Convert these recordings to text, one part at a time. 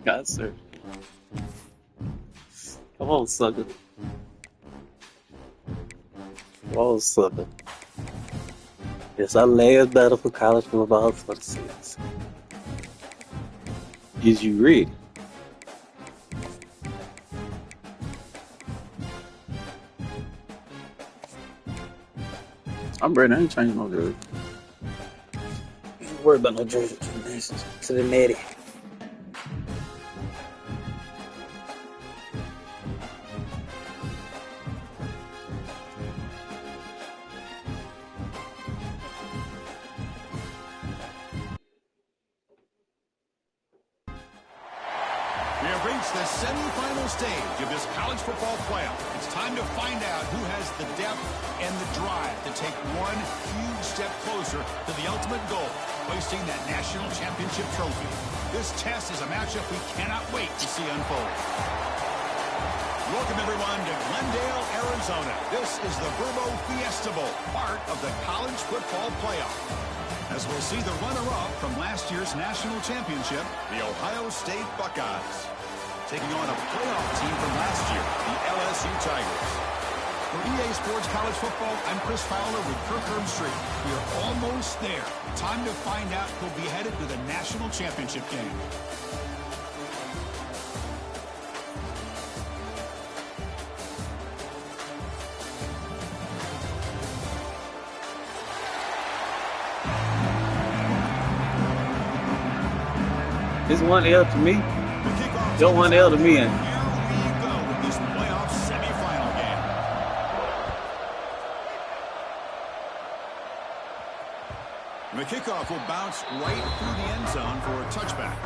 God, sir. Come on, sucker. Come on, sucker. It's our last battle for college football 26. Is you ready? I'm ready. I ain't changing no jersey. Don't worry about no jersey combinations. To the netty. We have reached the semifinal stage of this college football playoff. It's time to find out who has the depth and the drive to take one huge step closer to the ultimate goal, hoisting that national championship trophy. This test is a matchup we cannot wait to see unfold. Welcome, everyone, to Glendale, Arizona. This is the Verbo Fiesta Bowl, part of the college football playoff. As we'll see the runner-up from last year's national championship, the Ohio State Buckeyes, taking on a playoff team from last year, the LSU Tigers. For EA Sports College Football, I'm Chris Fowler with Kirk Herbstreit. We are almost there. Time to find out who'll be headed to the national championship game. It's 1L to me. You're 1L to me. Here we go with this playoff semifinal game. The kickoff will bounce right through the end zone for a touchback.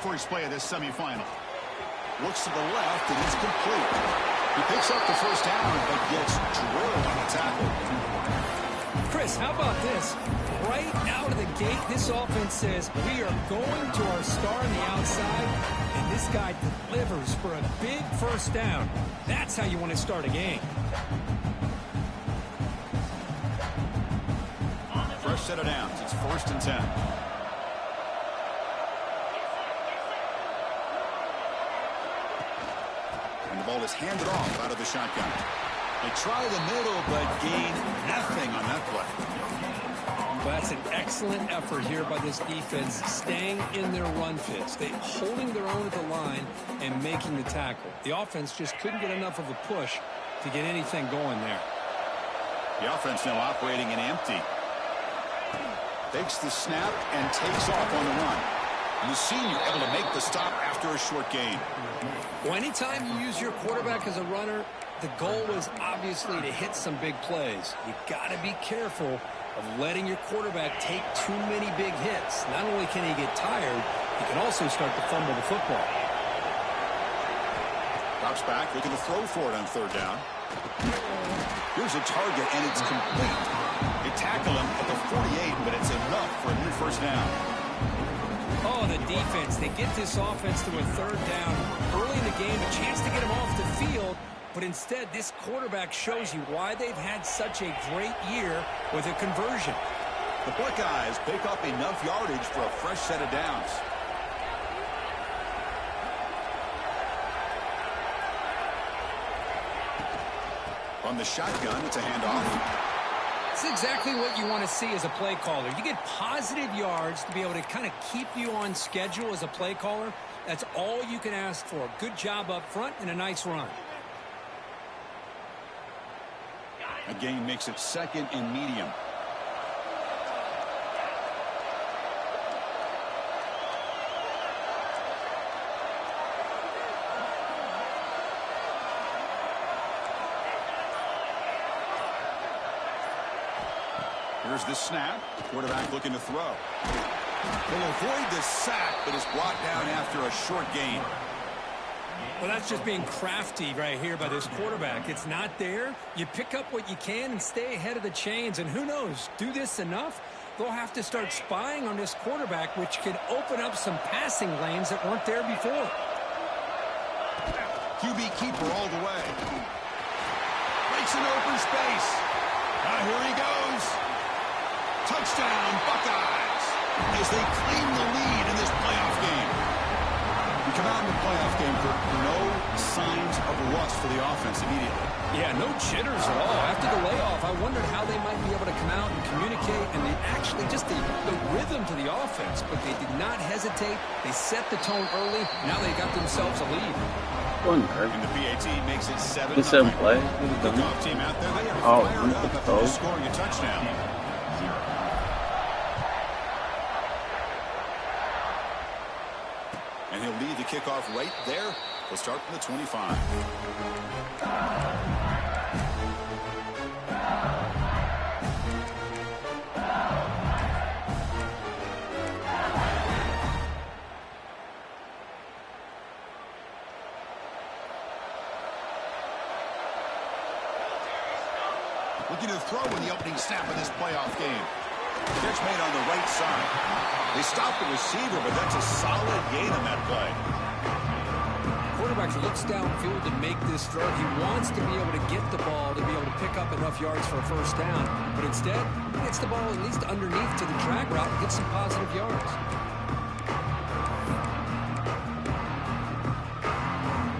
First play of this semifinal. Looks to the left, and it's complete. He picks up the first down, but gets drilled on the tackle. Chris, how about this? Right out of the gate, this offense says, we are going to our star on the outside, and this guy delivers for a big first down. That's how you want to start a game. Fresh set of downs. It's 1st and 10. And the ball is handed off out of the shotgun. They try the middle, but gain nothing on that play. Well, that's an excellent effort here by this defense, staying in their run fits. They holding their own at the line and making the tackle. The offense just couldn't get enough of a push to get anything going there. The offense now operating in empty. Takes the snap and takes off on the run. And the senior able to make the stop after a short gain. Well, anytime you use your quarterback as a runner, the goal is obviously to hit some big plays. You got to be careful of letting your quarterback take too many big hits. Not only can he get tired, he can also start to fumble the football. Drops back, looking to throw for it on 3rd down. Here's a target, and it's complete. They tackle him at the 48, but it's enough for a new first down. Oh, the defense. They get this offense to a 3rd down early in the game, a chance to get him off the field. But instead, this quarterback shows you why they've had such a great year with a conversion. The Buckeyes pick up enough yardage for a fresh set of downs. On the shotgun, it's a handoff. It's exactly what you want to see as a play caller. You get positive yards to be able to kind of keep you on schedule as a play caller. That's all you can ask for. Good job up front and a nice run. A gain makes it 2nd and medium. Here's the snap. Quarterback looking to throw. Will avoid the sack, but is brought down after a short gain. Well, that's just being crafty right here by this quarterback. It's not there. You pick up what you can and stay ahead of the chains. And who knows, do this enough, they'll have to start spying on this quarterback, which could open up some passing lanes that weren't there before. QB keeper all the way. Breaks an open space. Here he goes. Touchdown, Buckeyes, as they claim the lead in this playoff game. We come out in the playoff game for no signs of rust for the offense immediately. Yeah, no jitters at all. After the layoff, I wondered how they might be able to come out and communicate, and they actually just the rhythm to the offense, but they did not hesitate. They set the tone early. Now they got themselves a lead. And the PAT makes it 7-0. Play. Kickoff team out there. They are fired up after just scoring a touchdown. And he'll lead the kickoff right there. We'll start from the 25. Looking to throw in the opening snap of this playoff game. Catch made on the right side. They stopped the receiver, but that's a solid gain on that play. Quarterback looks downfield to make this throw. He wants to be able to get the ball to be able to pick up enough yards for a first down. But instead, he gets the ball at least underneath to the drag route and gets some positive yards.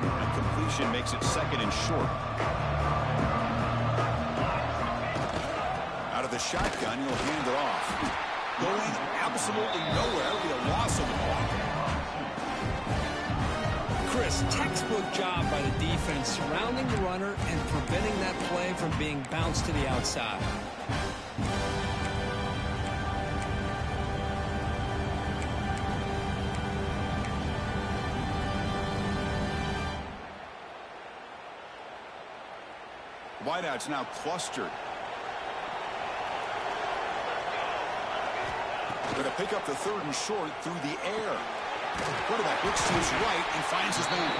And completion makes it second and short. Out of the shotgun, he'll hand it off. Going absolutely nowhere. It'll be a loss of the ball. Chris, textbook job by the defense surrounding the runner and preventing that play from being bounced to the outside. Wideouts now clustered. Going to pick up the third and short through the air. Quarterback looks to his right and finds his man.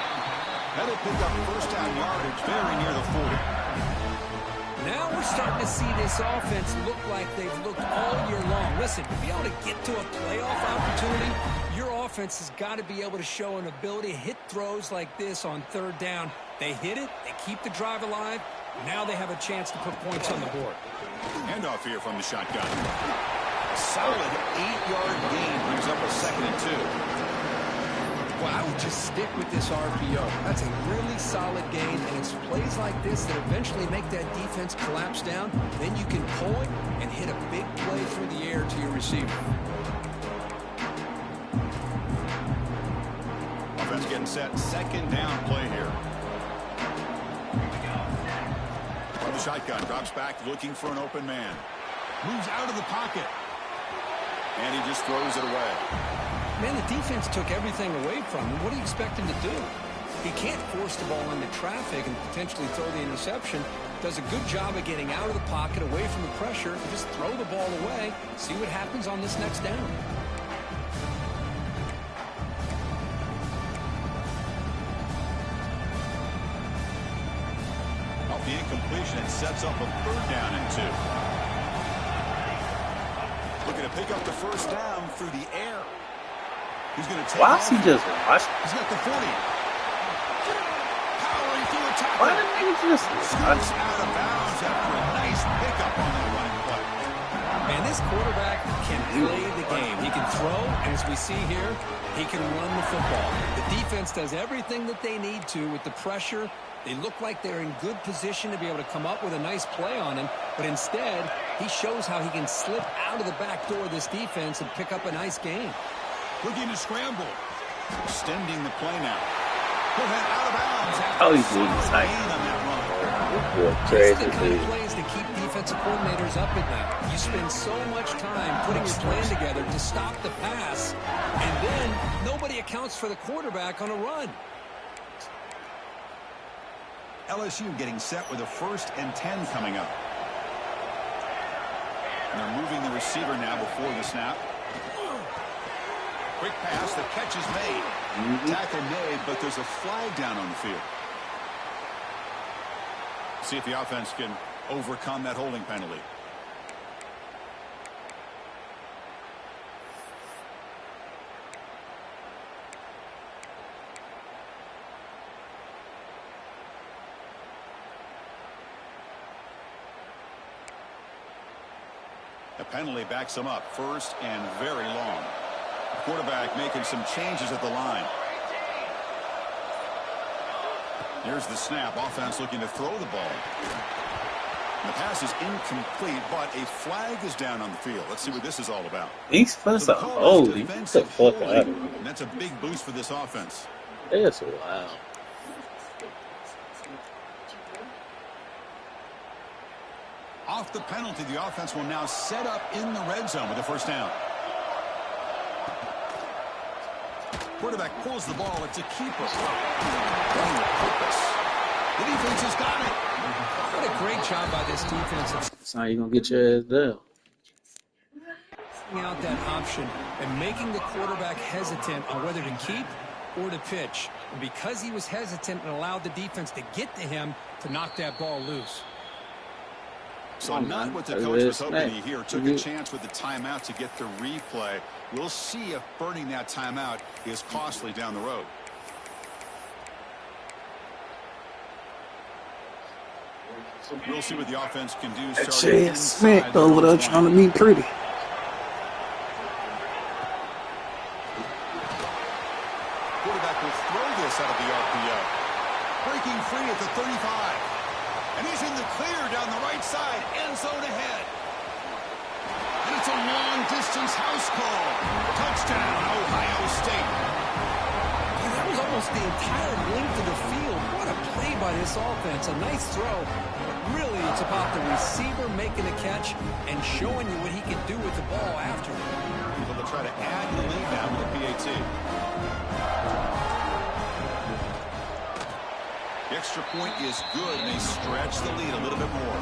That'll pick up first down yardage very near the 40. Now we're starting to see this offense look like they've looked all year long. Listen, to be able to get to a playoff opportunity, your offense has got to be able to show an ability to hit throws like this on third down. They hit it, they keep the drive alive. Now they have a chance to put points on the board. Handoff here from the shotgun. A solid 8-yard gain brings up a second and 2. Well, I would just stick with this RPO. That's a really solid gain, and it's plays like this that eventually make that defense collapse down. Then you can pull it and hit a big play through the air to your receiver. Offense getting set. Second down play here. On the shotgun, drops back looking for an open man. Moves out of the pocket. And he just throws it away. Man, the defense took everything away from him. What do you expect him to do? He can't force the ball into traffic and potentially throw the interception. Does a good job of getting out of the pocket, away from the pressure. Just throw the ball away. See what happens on this next down. Off the incompletion, it sets up a third down and 2. Looking to pick up the first down through the air. He's going to take Why is he just watching? He's got the 40. Powering through a tackle. Why did he just Scoots out of bounds after a nice pickup on that running play. Man, this quarterback can play the game. He can throw, and as we see here, he can run the football. The defense does everything that they need to with the pressure. They look like they're in good position to be able to come up with a nice play on him, but instead, he shows how he can slip out of the back door of this defense and pick up a nice gain. Looking to scramble. Extending the play now. He'll head out of bounds. Oh, he's doing the same. These are the kind of plays that keep defensive coordinators up at night. You spend so much time putting your plan together to stop the pass, and then nobody accounts for the quarterback on a run. LSU getting set with a 1st and 10 coming up. And they're moving the receiver now before the snap. Quick pass, the catch is made. Tackle made, but there's a flag down on the field. See if the offense can overcome that holding penalty. The penalty backs him up, first and very long. The quarterback making some changes at the line. Here's the snap. Offense looking to throw the ball. And the pass is incomplete, but a flag is down on the field. Let's see what this is all about. He's first up. Holy, get the fuck out of here. And that's a big boost for this offense. That's wild. Off the penalty, the offense will now set up in the red zone with the first down. Quarterback pulls the ball. It's a keeper. Running with purpose. The defense has got it. What a great job by this defense. That's how you gonna get your ass down. Out that option and making the quarterback hesitant on whether to keep or to pitch. And because he was hesitant and allowed the defense to get to him to knock that ball loose. So not what the coach was hoping to hear. Took a chance with the timeout to get the replay. We'll see if burning that timeout is costly down the road. We'll see what the offense can do. Jay smacked over there trying to be pretty. Quarterback will throw this out of the RPO. Breaking free at the 35. And he's in the clear down the right side. End zone ahead. And it's a long-distance house call. Touchdown, Ohio State. And that was almost the entire length of the field. What a play by this offense. A nice throw. But really, it's about the receiver making the catch and showing you what he can do with the ball after. So they'll try to add the lead now with the PAT. The extra point is good, and they stretch the lead a little bit more.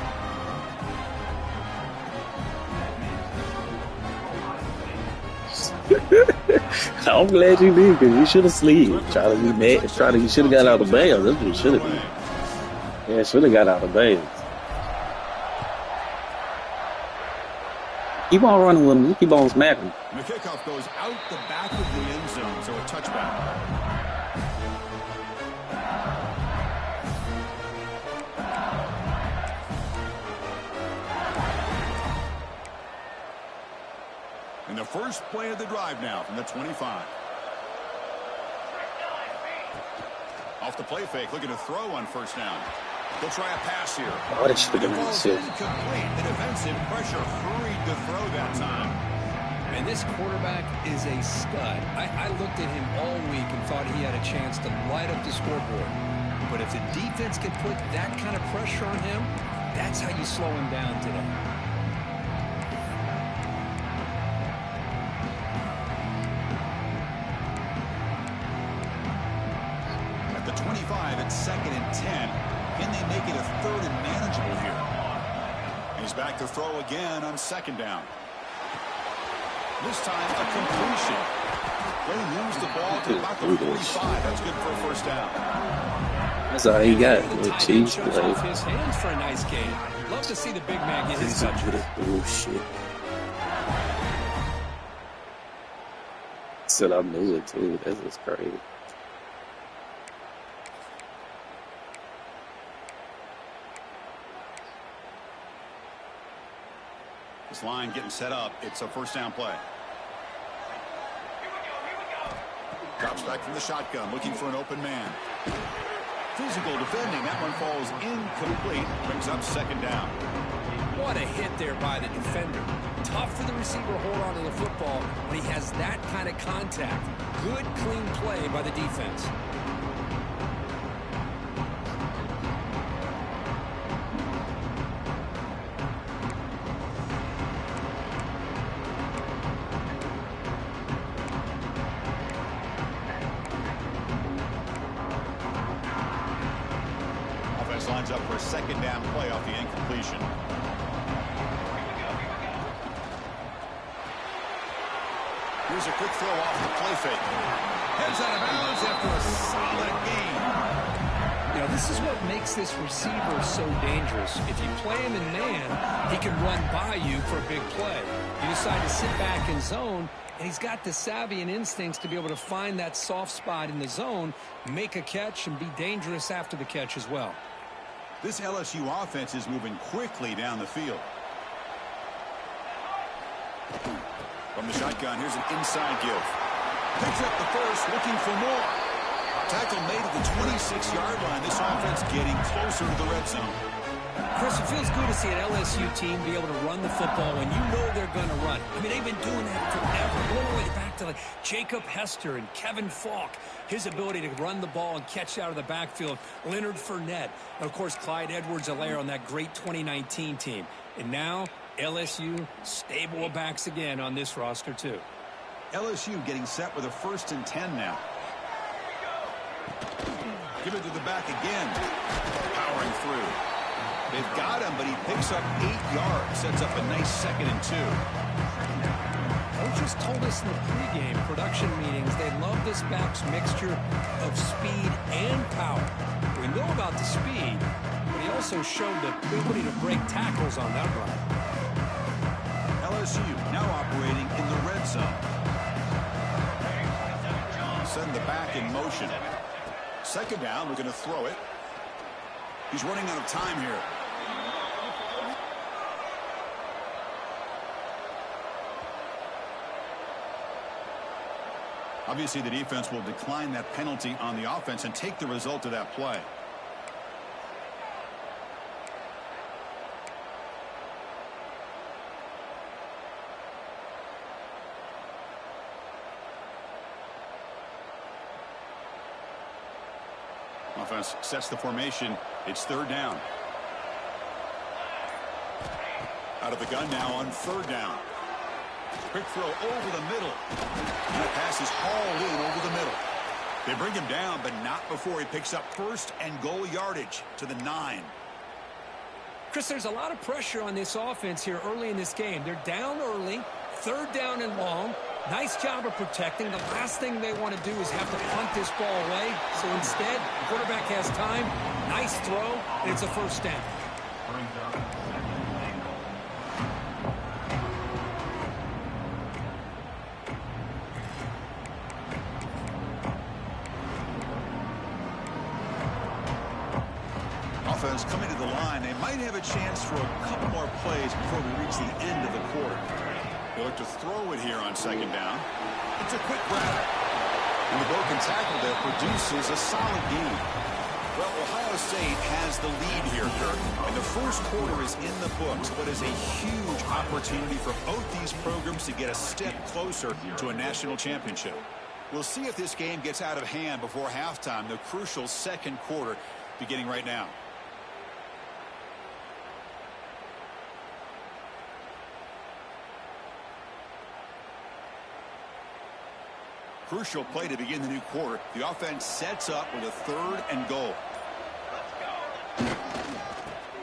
I'm glad you did, because you should have slid. Try to be mad. You should have got out of bounds. That's what you should have done. Yeah, should have got out of bounds. Keep on running with him. Keep on smacking him. And the kickoff goes out the back of the end zone, so a touchback. And the first play of the drive now from the 25. Off the play fake, looking to throw on first down. They'll try a pass here. Oh, that should have been incomplete. The defensive pressure hurried to throw that time. And this quarterback is a stud. I looked at him all week and thought he had a chance to light up the scoreboard. But if the defense can put that kind of pressure on him, that's how you slow him down today. At the 25, it's 2nd and 10. Can they make it a 3rd and manageable here? He's back to throw again on 2nd down. This time, a completion. They moves the ball to about the 45. That's good for a first down. That's all he got. Little cheese play. Off his hands for a nice game. Love to see the big man get his touch. Bullshit. Said I knew it too. That's just crazy. This line getting set up. It's a first down play. Drops back from the shotgun, looking for an open man. Physical defending. That one falls incomplete. Brings up 2nd down. What a hit there by the defender. Tough for the receiver to hold on to the football when he has that kind of contact. Good, clean play by the defense. Lines up for a 2nd down play off the incompletion. Here's a quick throw off the play fake. Heads out of bounds after a solid game. You know, this is what makes this receiver so dangerous. If you play him in man, he can run by you for a big play. You decide to sit back in zone, and he's got the savvy and instincts to be able to find that soft spot in the zone, make a catch, and be dangerous after the catch as well. This LSU offense is moving quickly down the field. From the shotgun, here's an inside give. Picks up the first, looking for more. Tackle made at the 26-yard line. This offense getting closer to the red zone. Chris, it feels good to see an LSU team be able to run the football when you know they're going to run. I mean, they've been doing that forever, all the way back to like Jacob Hester and Kevin Falk. His ability to run the ball and catch out of the backfield. Leonard Fournette. And, of course, Clyde Edwards-Helaire on that great 2019 team. And now LSU stable of backs again on this roster, too. LSU getting set with a 1st and 10 now. Give it to the back again. Powering through. They've got him, but he picks up 8 yards. Sets up a nice 2nd and 2. Coaches told us in the pregame production meetings they love this back's mixture of speed and power. We know about the speed, but he also showed the ability to break tackles on that run. LSU now operating in the red zone. Send the back in motion. 2nd down, we're going to throw it. He's running out of time here. Obviously, the defense will decline that penalty on the offense and take the result of that play. Offense sets the formation. It's 3rd down. Out of the gun now on 3rd down. Quick throw over the middle. And the pass is hauled in over the middle. They bring him down, but not before he picks up 1st and goal yardage to the 9. Chris, there's a lot of pressure on this offense here early in this game. They're down early, 3rd down and long. Nice job of protecting. The last thing they want to do is have to punt this ball away. So instead, the quarterback has time. Nice throw, and it's a 1st down. Offense coming to the line. They might have a chance for a couple more plays before we reach the end of the quarter. They look to throw it here on 2nd down. It's a quick grab. And the broken tackle there produces a solid gain. Well, Ohio State has the lead here, Kirk. And the 1st quarter is in the books, but is a huge opportunity for both these programs to get a step closer to a national championship. We'll see if this game gets out of hand before halftime, the crucial 2nd quarter beginning right now. Crucial play to begin the new quarter. The offense sets up with a 3rd and goal.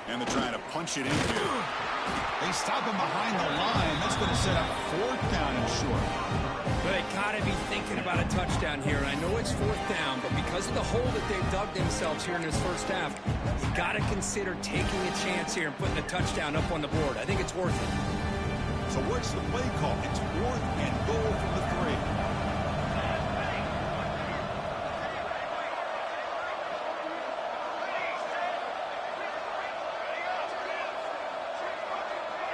And they're trying to punch it in here. They stop him behind the line. That's going to set up 4th down and short. But they got to be thinking about a touchdown here. And I know it's 4th down, but because of the hole that they've dug themselves here in this 1st half, you got to consider taking a chance here and putting a touchdown up on the board. I think it's worth it. So what's the play call? It's 4th and goal from the 3.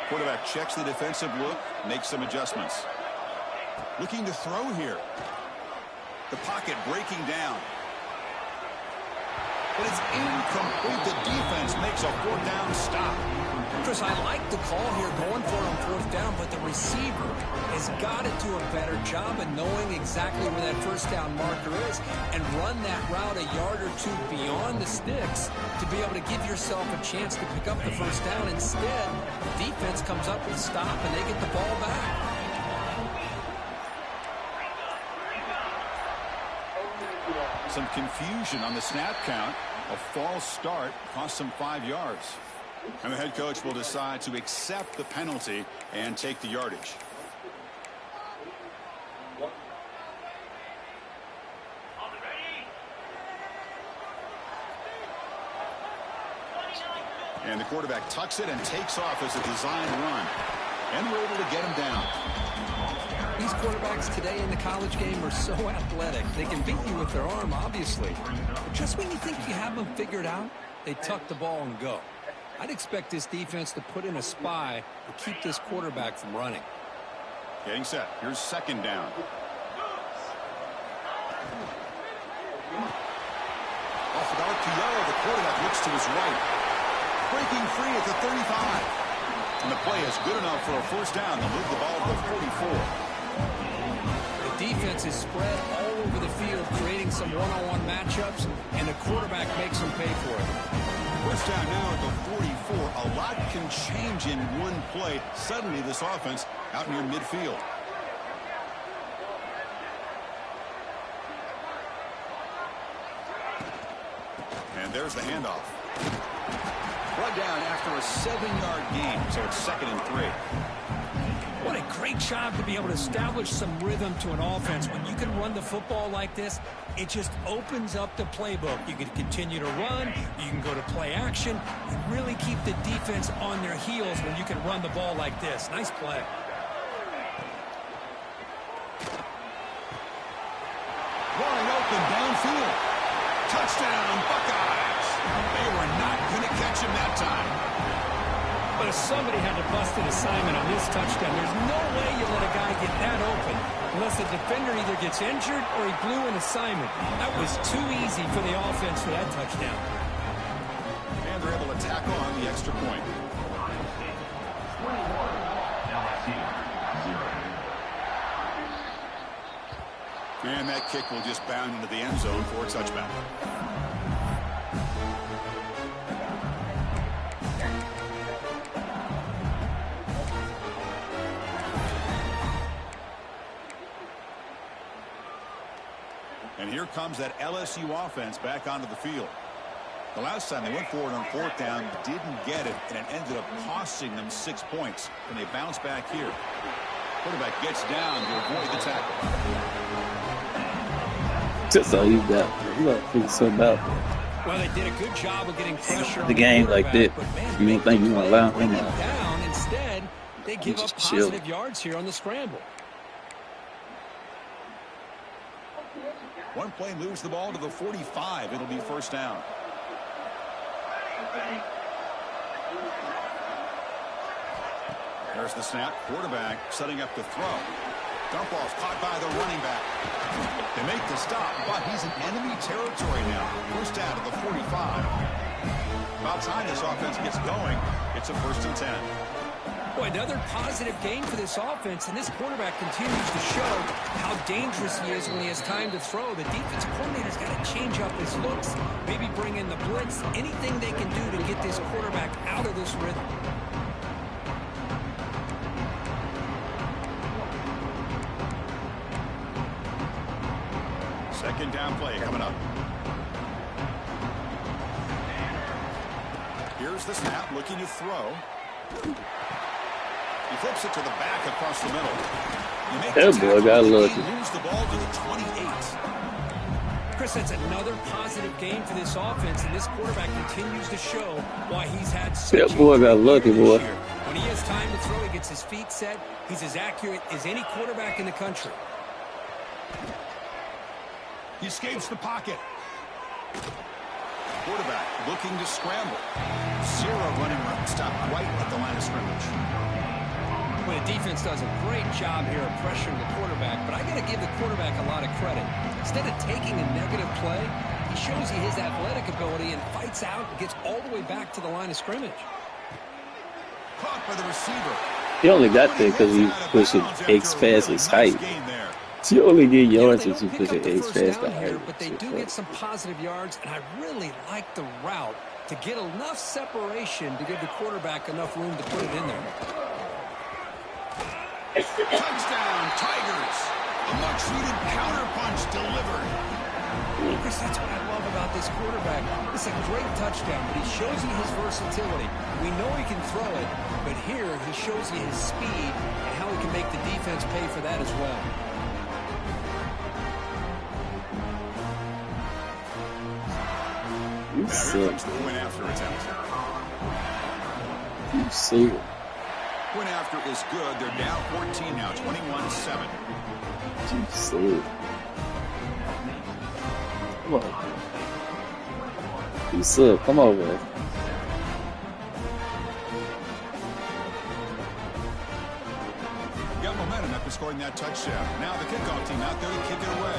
Quarterback checks the defensive look, makes some adjustments. Looking to throw here. The pocket breaking down. But it's incomplete. The defense makes a 4th down stop. Chris, I like the call here going for it on 4th down, but the receiver has got to do a better job of knowing exactly where that 1st down marker is and run that route a yard or 2 beyond the sticks to be able to give yourself a chance to pick up the 1st down. Instead, the defense comes up with a stop and they get the ball back. Some confusion on the snap count. A false start cost them 5 yards. And the head coach will decide to accept the penalty and take the yardage. And the quarterback tucks it and takes off as a design run. And we're able to get him down. These quarterbacks today in the college game are so athletic. They can beat you with their arm, obviously. But just when you think you have them figured out, they tuck the ball and go. I'd expect this defense to put in a spy to keep this quarterback from running. Getting set. Here's second down. Off an RPO, the quarterback looks to his right. Breaking free at the 35. And the play is good enough for a first down. They'll move the ball to the 44. The defense is spread all over the field, creating some one-on-one matchups, and the quarterback makes them pay for it. First down now at the 44. A lot can change in one play. Suddenly this offense out near midfield. And there's the handoff. Brought down after a 7-yard gain, so it's 2nd and 3. What a great job to be able to establish some rhythm to an offense. When you can run the football like this, it just opens up the playbook. You can continue to run. You can go to play action. You really keep the defense on their heels when you can run the ball like this. Nice play. Wide open downfield. Touchdown, Buckeyes. They were not going to catch him that time. But if somebody had to bust an assignment on this touchdown, there's no way you let a guy get that open unless the defender either gets injured or he blew an assignment. That was too easy for the offense for that touchdown. And they're able to tack on the extra point. And that kick will just bound into the end zone for a touchback. And here comes that LSU offense back onto the field. The last time they went forward on 4th down, didn't get it, and it ended up costing them 6 points. And they bounce back here. Quarterback gets down to avoid the tackle. That's all you got. You got to figure something out. Well, they did a good job of getting pressure on The game like that, man, you don't think you want to allow him out. down. Instead, they give up positive yards here on the scramble. One play moves the ball to the 45. It'll be first down. There's the snap. Quarterback setting up to throw. Dump off caught by the running back. They make the stop, but he's in enemy territory now. First down to the 45. About time this offense gets going. It's a 1st and 10. Boy, another positive gain for this offense, and this quarterback continues to show how dangerous he is when he has time to throw. The defensive coordinator's got to change up his looks, maybe bring in the blitz, anything they can do to get this quarterback out of this rhythm. Second down play coming up. Here's the snap, looking to throw. He flips it to the back across the middle. That boy got lucky. Moves the ball to the 28. Chris, that's another positive game for this offense, and this quarterback continues to show why he's had such That boy got lucky, boy. When he has time to throw, he gets his feet set. He's as accurate as any quarterback in the country. He escapes the pocket. Quarterback looking to scramble. Zero running room. Stop right at the line of scrimmage. Well, the defense does a great job here of pressuring the quarterback, but I got to give the quarterback a lot of credit. Instead of taking a negative play, he shows you his athletic ability and fights out and gets all the way back to the line of scrimmage. Caught by the receiver. He only got there because he pushing X past his height. You only get yards if you push an X past the height. But they do get some positive yards, and I really like the route to get enough separation to give the quarterback enough room to put it in there. Touchdown, Tigers. A much-needed counter-punch delivered. Chris, that's what I love about this quarterback. It's a great touchdown, but he shows you his versatility. We know he can throw it, but here he shows you his speed and how he can make the defense pay for that as well. You suck. Went after attempt. You suck. Went after is good. They're down 14 now, 21-7. You suck. Come on. You suck. Come on, man. Got momentum at the scoring that touchdown. Now the kickoff team out there to kick it away.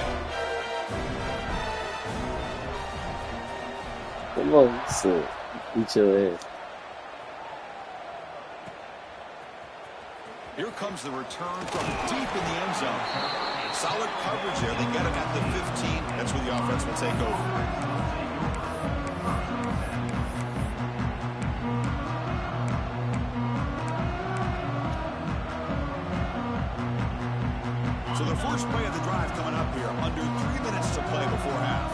Come on, son. Beat your ass. Here comes the return from deep in the end zone. Solid coverage there. They get him at the 15. That's where the offense will take over. So the first play of the drive coming up here. Under 3 minutes to play before half.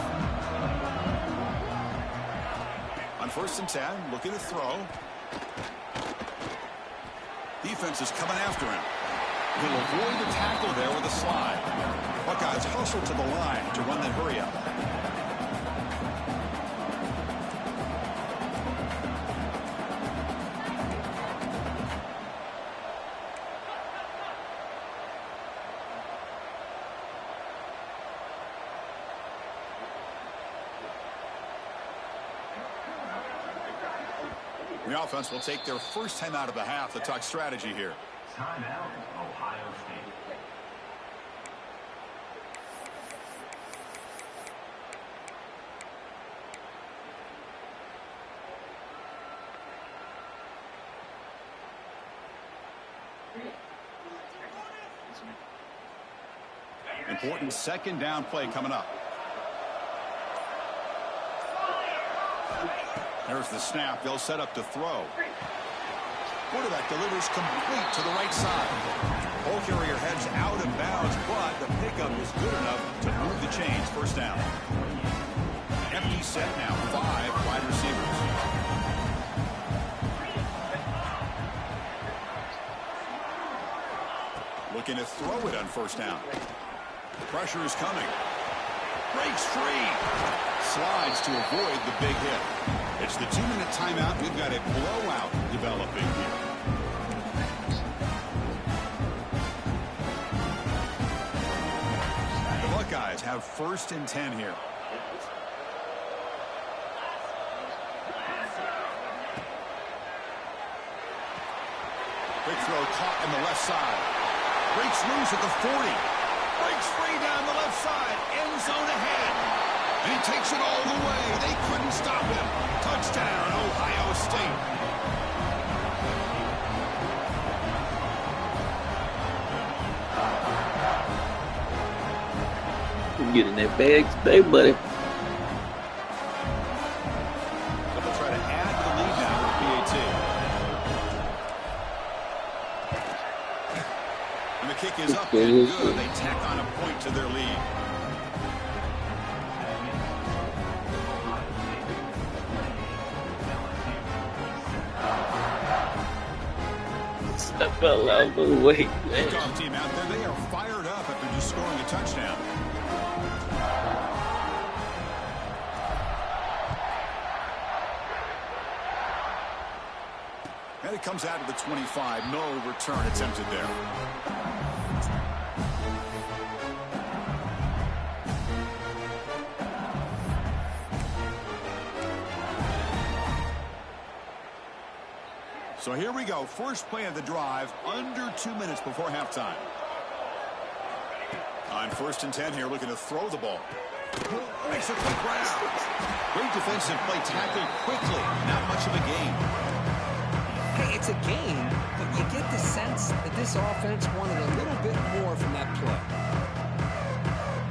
On 1st and 10, looking to throw. Defense is coming after him. He'll avoid the tackle there with a slide. Buckeyes hustle to the line to run that hurry up. The offense will take their first time out of the half to talk strategy here. Timeout, Ohio State. Important second down play coming up. There's the snap. They'll set up to throw. Quarterback delivers complete to the right side. Ball carrier heads out of bounds, but the pickup is good enough to move the chains. First down. Empty set now. 5 wide receivers. Looking to throw it on first down. Pressure is coming. Breaks free. Slides to avoid the big hit. It's the 2-minute timeout. We've got a blowout developing here. The Buckeyes have 1st and 10 here. Quick throw caught in the left side. Breaks loose at the 40. Breaks free down the left side. End zone ahead. And he takes it all the way. They couldn't stop him. Touchdown, Ohio State. Get in that bag today, buddy. They'll try to add to the lead now with PAT. And the kick is up and good. They tack on a point to their lead. Step out of the way, man. Kickoff team out there, they are fired up after just scoring a touchdown. And it comes out of the 25. No return attempted there. So here we go. First play of the drive. Under 2 minutes before halftime. On 1st and 10 here, looking to throw the ball. Makes a quick round. Great defensive play, tackled quickly. Not much of a gain. Hey, it's a game, but you get the sense that this offense wanted a little bit more from that play.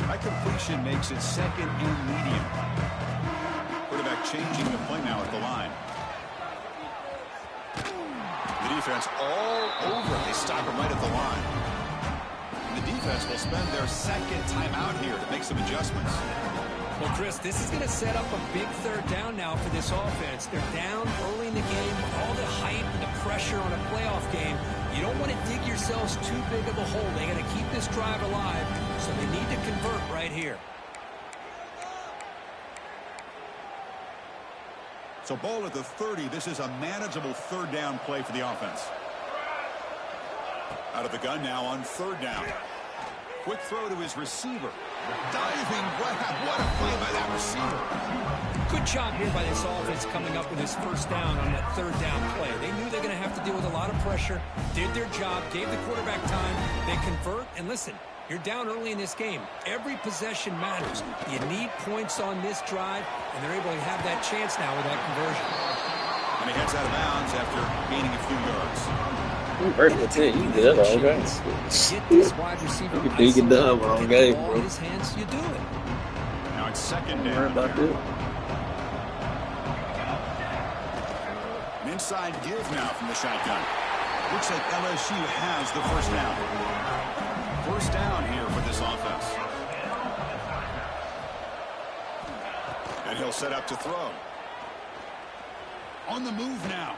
That completion makes it 2nd and medium. Quarterback changing the play now at the line. The defense all over. They stop him right at the line. And the defense will spend their 2nd timeout here to make some adjustments. Well, Chris, this is going to set up a big 3rd down now for this offense. They're down early in the game. All the hype and the pressure on a playoff game. You don't want to dig yourselves too big of a hole. They got to keep this drive alive, so they need to convert right here. So ball at the 30. This is a manageable 3rd down play for the offense. Out of the gun now on 3rd down. Quick throw to his receiver. Diving grab. What a play by that receiver. Good job here by this offense coming up with his first down on that third down play. They knew they're going to have to deal with a lot of pressure, did their job, gave the quarterback time. They convert, and listen, you're down early in this game. Every possession matters. You need points on this drive, and they're able to have that chance now with that conversion. And he heads out of bounds after gaining a few yards. You hurt the 10. You good all game. Get this wide receiver You can dig it down all game, bro. in his hands, you do it. Now it's second Don't worry down. about that. An inside give now from the shotgun. Looks like LSU has the first down. First down here for this offense. And he'll set up to throw. On the move now.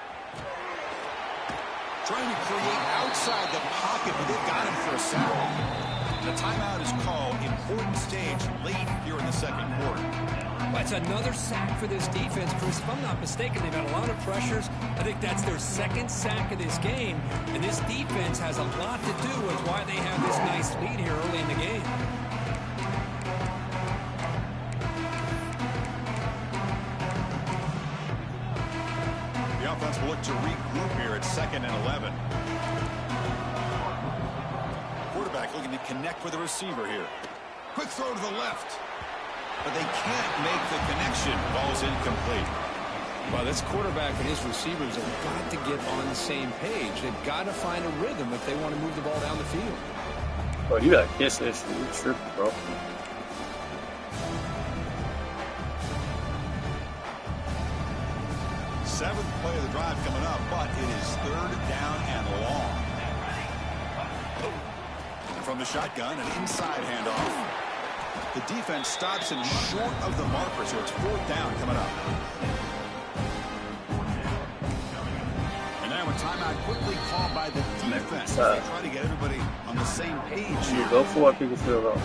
Trying to create outside the pocket, but they've got him for a sack. The timeout is called. Important stage late here in the second quarter. That's another sack for this defense, Chris. If I'm not mistaken, they've had a lot of pressures. I think that's their second sack of this game. And this defense has a lot to do with why they have this nice lead here early in the game. The offense will look to regroup here at 2nd and 11. Quarterback looking to connect with the receiver here. Quick throw to the left. But they can't make the connection. Ball's incomplete. Well, this quarterback and his receivers have got to get on the same page. They've got to find a rhythm if they want to move the ball down the field. Bro, you gotta kiss this shit. You tripping, bro. Seventh play of the drive coming up, but it is third down and long. From the shotgun, an inside handoff. The defense stops him short of the marker, so it's fourth down coming up. And now a timeout quickly called by the defense. They try to get everybody on the same page here. Go for it, people feel low.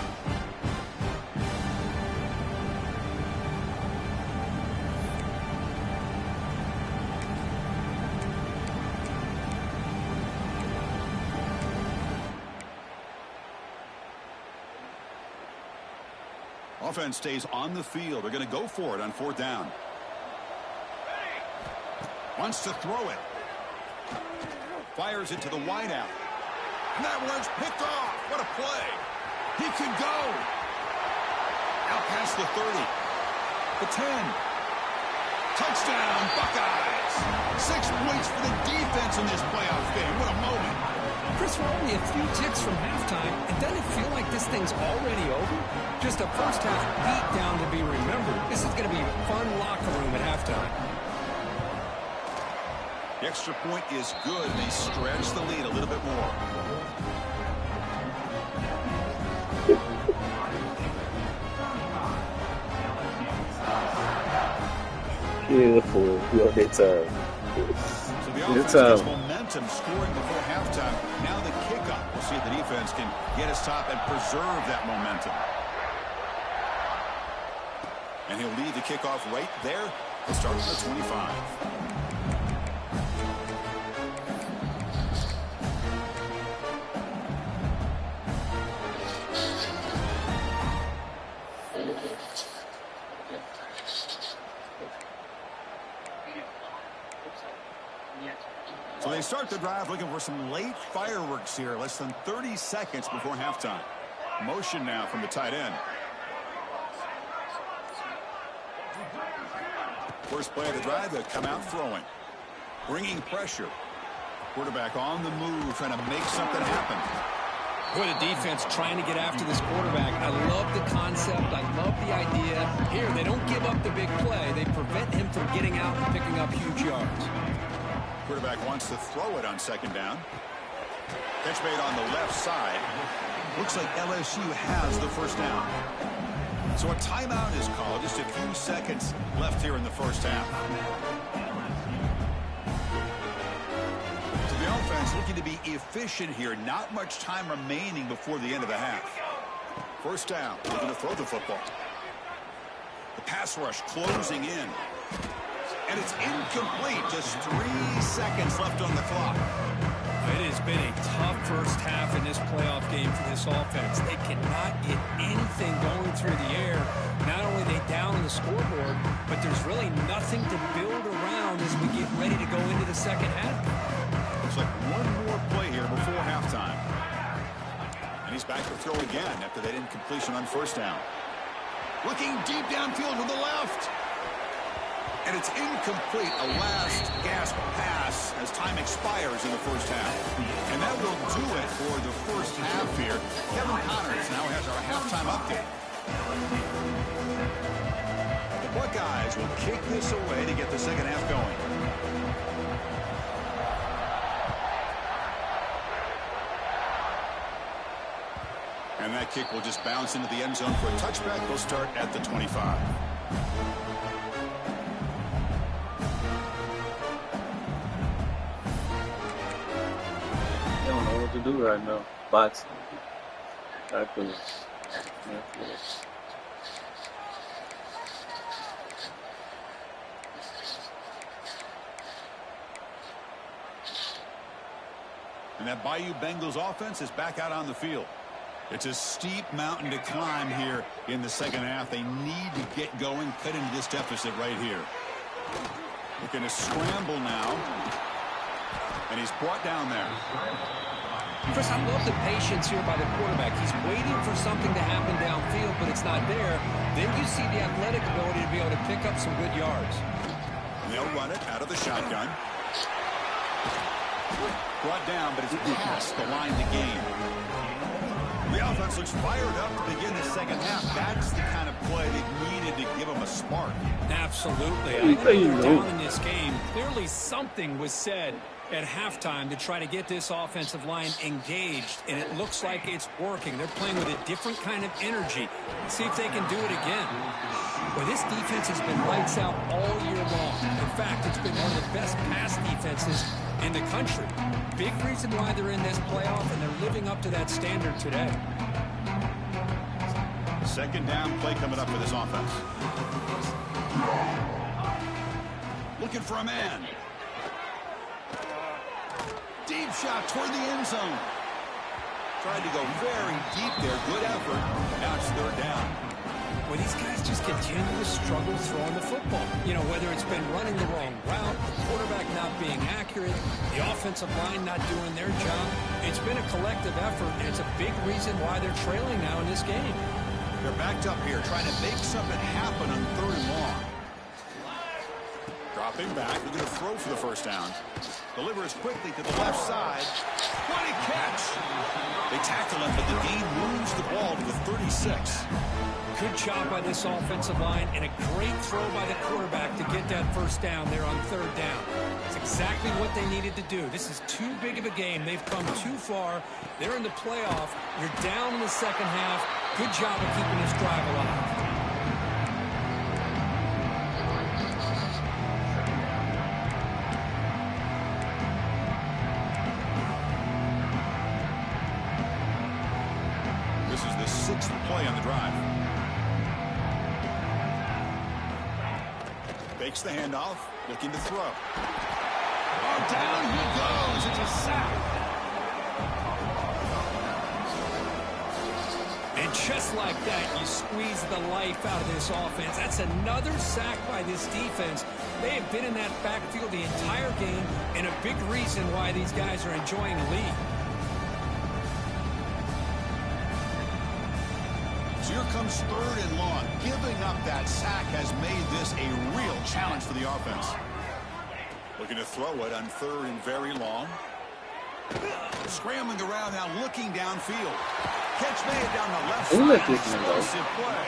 Offense stays on the field. They're going to go for it on fourth down. Wants to throw it. Fires it to the wideout. And that one's picked off. What a play. He can go. Out past the 30. The 10. Touchdown, Buckeyes. 6 points for the defense in this playoff game. What a moment. Chris, we're only a few ticks from halftime. And doesn't it feel like this thing's already over? Just a first half beat down to be remembered. This is going to be a fun locker room at halftime. The extra point is good. They stretch the lead a little bit more. Beautiful. Yo, it's So the offense gets momentum scoring before halftime. Now the kickoff. We'll see if the defense can get his top and preserve that momentum. And he'll lead the kickoff right there. He'll start from the 25. So they start the drive looking for some late fireworks here. Less than 30 seconds before halftime. Motion now from the tight end. First play of the drive, they'll come out throwing. Bringing pressure. Quarterback on the move, trying to make something happen. Boy, the defense trying to get after this quarterback. I love the concept. I love the idea. Here, they don't give up the big play. They prevent him from getting out and picking up huge yards. Quarterback wants to throw it on second down. Catch made on the left side. Looks like LSU has the first down. So a timeout is called. Just a few seconds left here in the first half. So the offense looking to be efficient here. Not much time remaining before the end of the half. First down. Looking to throw the football. The pass rush closing in. And it's incomplete. Just 3 seconds left on the clock. It has been a tough first half in this playoff game for this offense. They cannot get anything going through the air. Not only are they down on the scoreboard, but there's really nothing to build around as we get ready to go into the second half. Looks like one more play here before halftime. And he's back to throw again after that incompletion on first down. Looking deep downfield to the left. And it's incomplete, a last gasp pass as time expires in the first half. And that will do it for the first half here. Kevin Connors now has our halftime update. The Buckeyes will kick this away to get the second half going. And that kick will just bounce into the end zone for a touchback. They'll start at the 25. To do right now, boxing. And that Bayou Bengals offense is back out on the field. It's a steep mountain to climb here in the second half. They need to get going, cut into this deficit right here. Looking to scramble now. And he's brought down there. Chris, I love the patience here by the quarterback. He's waiting for something to happen downfield, but it's not there. Then you see the athletic ability to be able to pick up some good yards. And they'll run it out of the shotgun. Brought down, but it's past the line to gain. The offense looks fired up to begin the second half. That's the kind of play they needed to give them a spark. Absolutely. I think they're down in this game. Clearly something was said at halftime to try to get this offensive line engaged, and it looks like it's working. They're playing with a different kind of energy. Let's see if they can do it again. Well, this defense has been lights out all year long. In fact, it's been one of the best pass defenses in the country. Big reason why they're in this playoff, and they're living up to that standard today. Second down play coming up for this offense. Looking for a man. Deep shot toward the end zone. Tried to go very deep there. Good effort. Now it's third down. Well, these guys just continue to struggle throwing the football. You know, whether it's been running the wrong route, the quarterback not being accurate, the offensive line not doing their job. It's been a collective effort, and it's a big reason why they're trailing now in this game. They're backed up here, trying to make something happen on third and long. Dropping back, they're going to throw for the first down. Delivers quickly to the left side. What a catch! They tackle him, but the gain moves the ball to the 36. Good job by this offensive line, and a great throw by the quarterback to get that first down there on third down. It's exactly what they needed to do. This is too big of a game. They've come too far. They're in the playoff. You're down in the second half. Good job of keeping this drive alive. This is the sixth play on the drive. Fakes the handoff, looking to throw. Oh, down he goes. It's a sack. And just like that, you squeeze the life out of this offense. That's another sack by this defense. They have been in that backfield the entire game, and a big reason why these guys are enjoying the lead. So here comes third and long. Giving up that sack has made this a real challenge for the offense. Looking to throw it on third and very long. Scrambling around now, looking downfield. Catch made down the left side. Explosive play.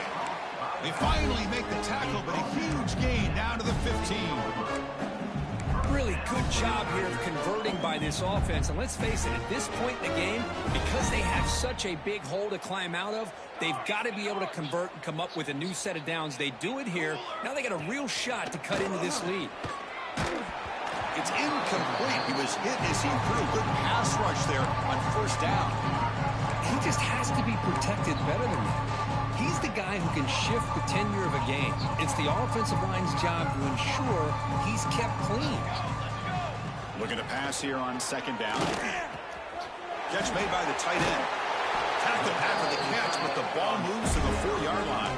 They finally make the tackle, but a huge gain down to the 15. Really good job here of converting by this offense. And let's face it, at this point in the game, because they have such a big hole to climb out of, they've got to be able to convert and come up with a new set of downs. They do it here. Now they got a real shot to cut into this lead. It's incomplete. He was hit as he threw. Good pass rush there on first down. He just has to be protected better than that. He's the guy who can shift the tenure of a game. It's the offensive line's job to ensure he's kept clean. Looking to pass here on second down. Catch made by the tight end. Tackled after the catch, but the ball moves to the 4-yard line.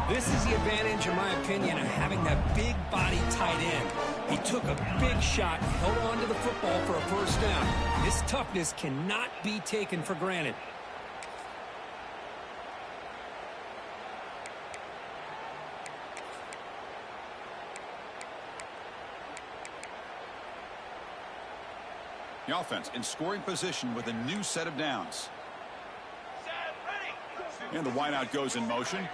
This is the advantage, in my opinion, of having that big body tight end. He took a big shot, held on to the football for a first down. This toughness cannot be taken for granted. The offense in scoring position with a new set of downs. And the wideout goes in motion.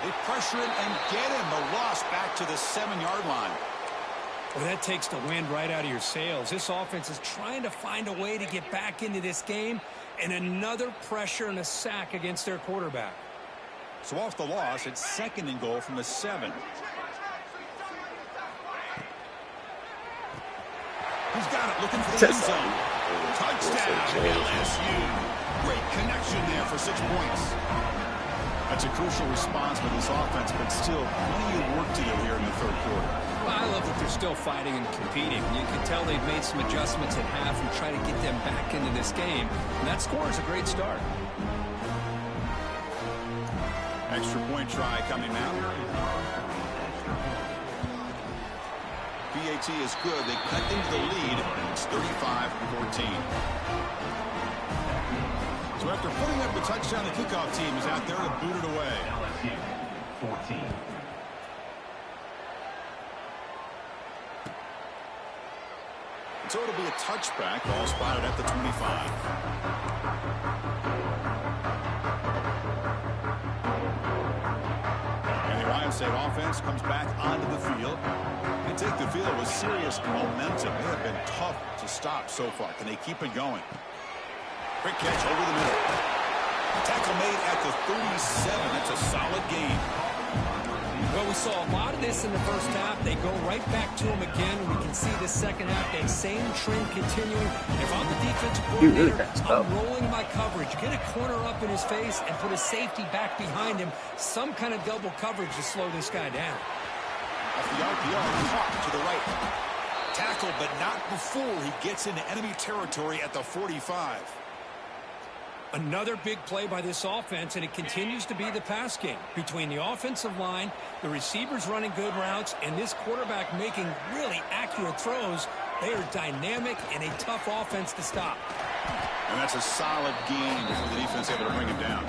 They pressure him and get him. The loss back to the 7-yard line. Well, that takes the wind right out of your sails. This offense is trying to find a way to get back into this game, and another pressure and a sack against their quarterback. So off the loss, it's 2nd and goal from the 7. He's got it, looking for the end zone. Touchdown, LSU. Great connection there for 6 points. That's a crucial response for this offense, but still plenty of work to do here in the 3rd quarter. Well, I love that they're still fighting and competing. You can tell they've made some adjustments at half and try to get them back into this game. And that score is a great start. Extra point try coming now. PAT is good. They cut into the lead. It's 35-14. So after putting up the touchdown, the kickoff team is out there to boot it away. LSU 14. So it'll be a touchback. Ball spotted at the 25. And the Ohio State offense comes back onto the field. They take the field with serious momentum. They have been tough to stop so far. Can they keep it going? Quick catch over the middle. Tackle made at the 37. That's a solid gain. Well, we saw a lot of this in the first half. They go right back to him again. We can see the second half, that same trend continuing. If I'm the defensive coordinator, I'm rolling my coverage. Get a corner up in his face and put a safety back behind him. Some kind of double coverage to slow this guy down. Off the RPR, caught to the right. Tackled, but not before he gets into enemy territory at the 45. Another big play by this offense, and it continues to be the pass game. Between the offensive line, the receivers running good routes, and this quarterback making really accurate throws, they are dynamic and a tough offense to stop. And that's a solid game for the defense able to bring him down.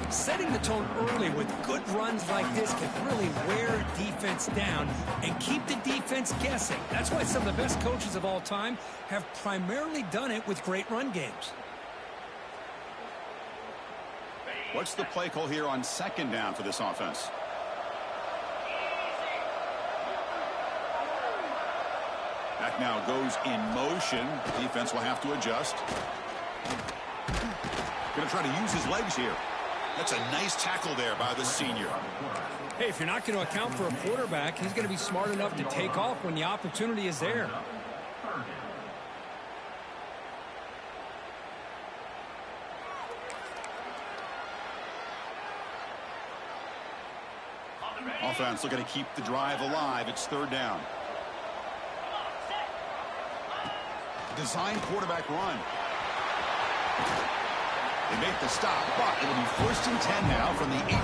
Setting the tone early with good runs like this can really wear defense down and keep the defense guessing. That's why some of the best coaches of all time have primarily done it with great run games. What's the play call here on second down for this offense? Back now goes in motion. Defense will have to adjust. Going to try to use his legs here. That's a nice tackle there by the senior. Hey, if you're not going to account for a quarterback, he's going to be smart enough to take off when the opportunity is there. Offense looking to keep the drive alive. It's third down. Design quarterback run. They make the stop, but it'll be 1st and 10 now from the 18.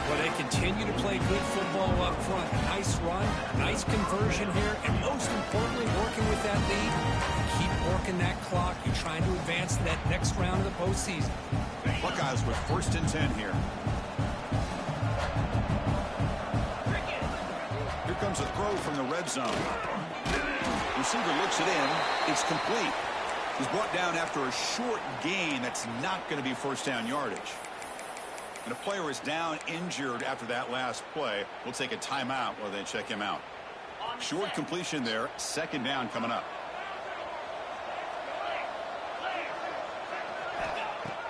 Well, they continue to play good football up front. Nice run, nice conversion here, and most importantly, working with that lead. You keep working that clock. You're trying to advance to that next round of the postseason. Buckeyes with 1st and 10 here. Here comes a throw from the red zone. Receiver looks it in. It's complete. He's brought down after a short gain. That's not going to be first down yardage. And a player is down injured after that last play. We'll take a timeout while they check him out. Short completion there. Second down coming up.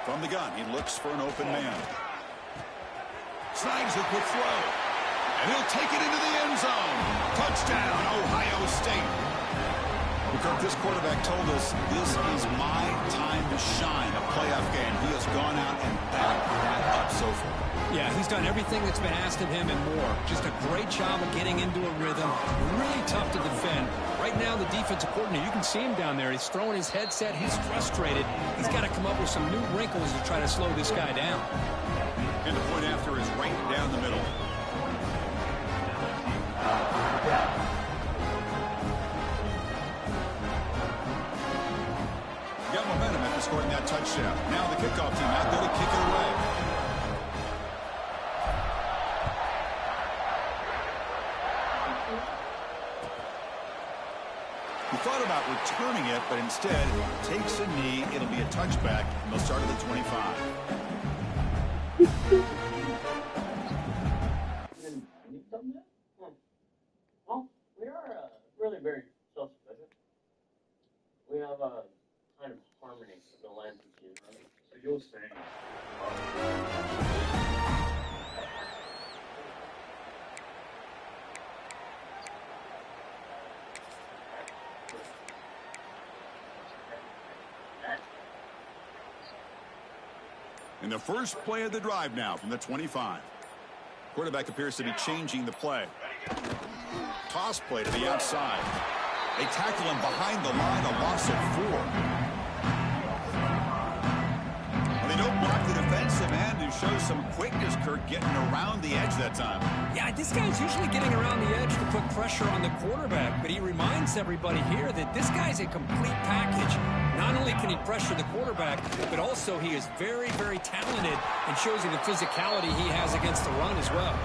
From the gun, he looks for an open man. Snags a quick throw. And he'll take it into the end zone. Touchdown, Ohio State. Kirk, this quarterback told us this is my time to shine, a playoff game. He has gone out and backed that up half so far. Yeah, he's done everything that's been asked of him and more. Just a great job of getting into a rhythm. Really tough to defend. Right now, the defensive coordinator, you can see him down there. He's throwing his headset. He's frustrated. He's got to come up with some new wrinkles to try to slow this guy down. And the point after is right down the middle. Got momentum after scoring that touchdown. Now the kickoff team out there to kick it away. He thought about returning it, but instead takes a knee. It'll be a touchback, and they'll start at the 25. Well, we are really very self-sufficient. We have a kind of harmony with the land routine, right? So you're saying. And the first play of the drive now from the 25. Quarterback appears to be changing the play. Toss play to the outside. They tackle him behind the line, a loss of 4. And they don't block the defensive end who shows some quickness, Kirk, getting around the edge that time. Yeah, this guy's usually getting around the edge to put pressure on the quarterback, but he reminds everybody here that this guy's a complete package. Not only can he pressure the quarterback, but also he is very, very talented and shows you the physicality he has against the run as well.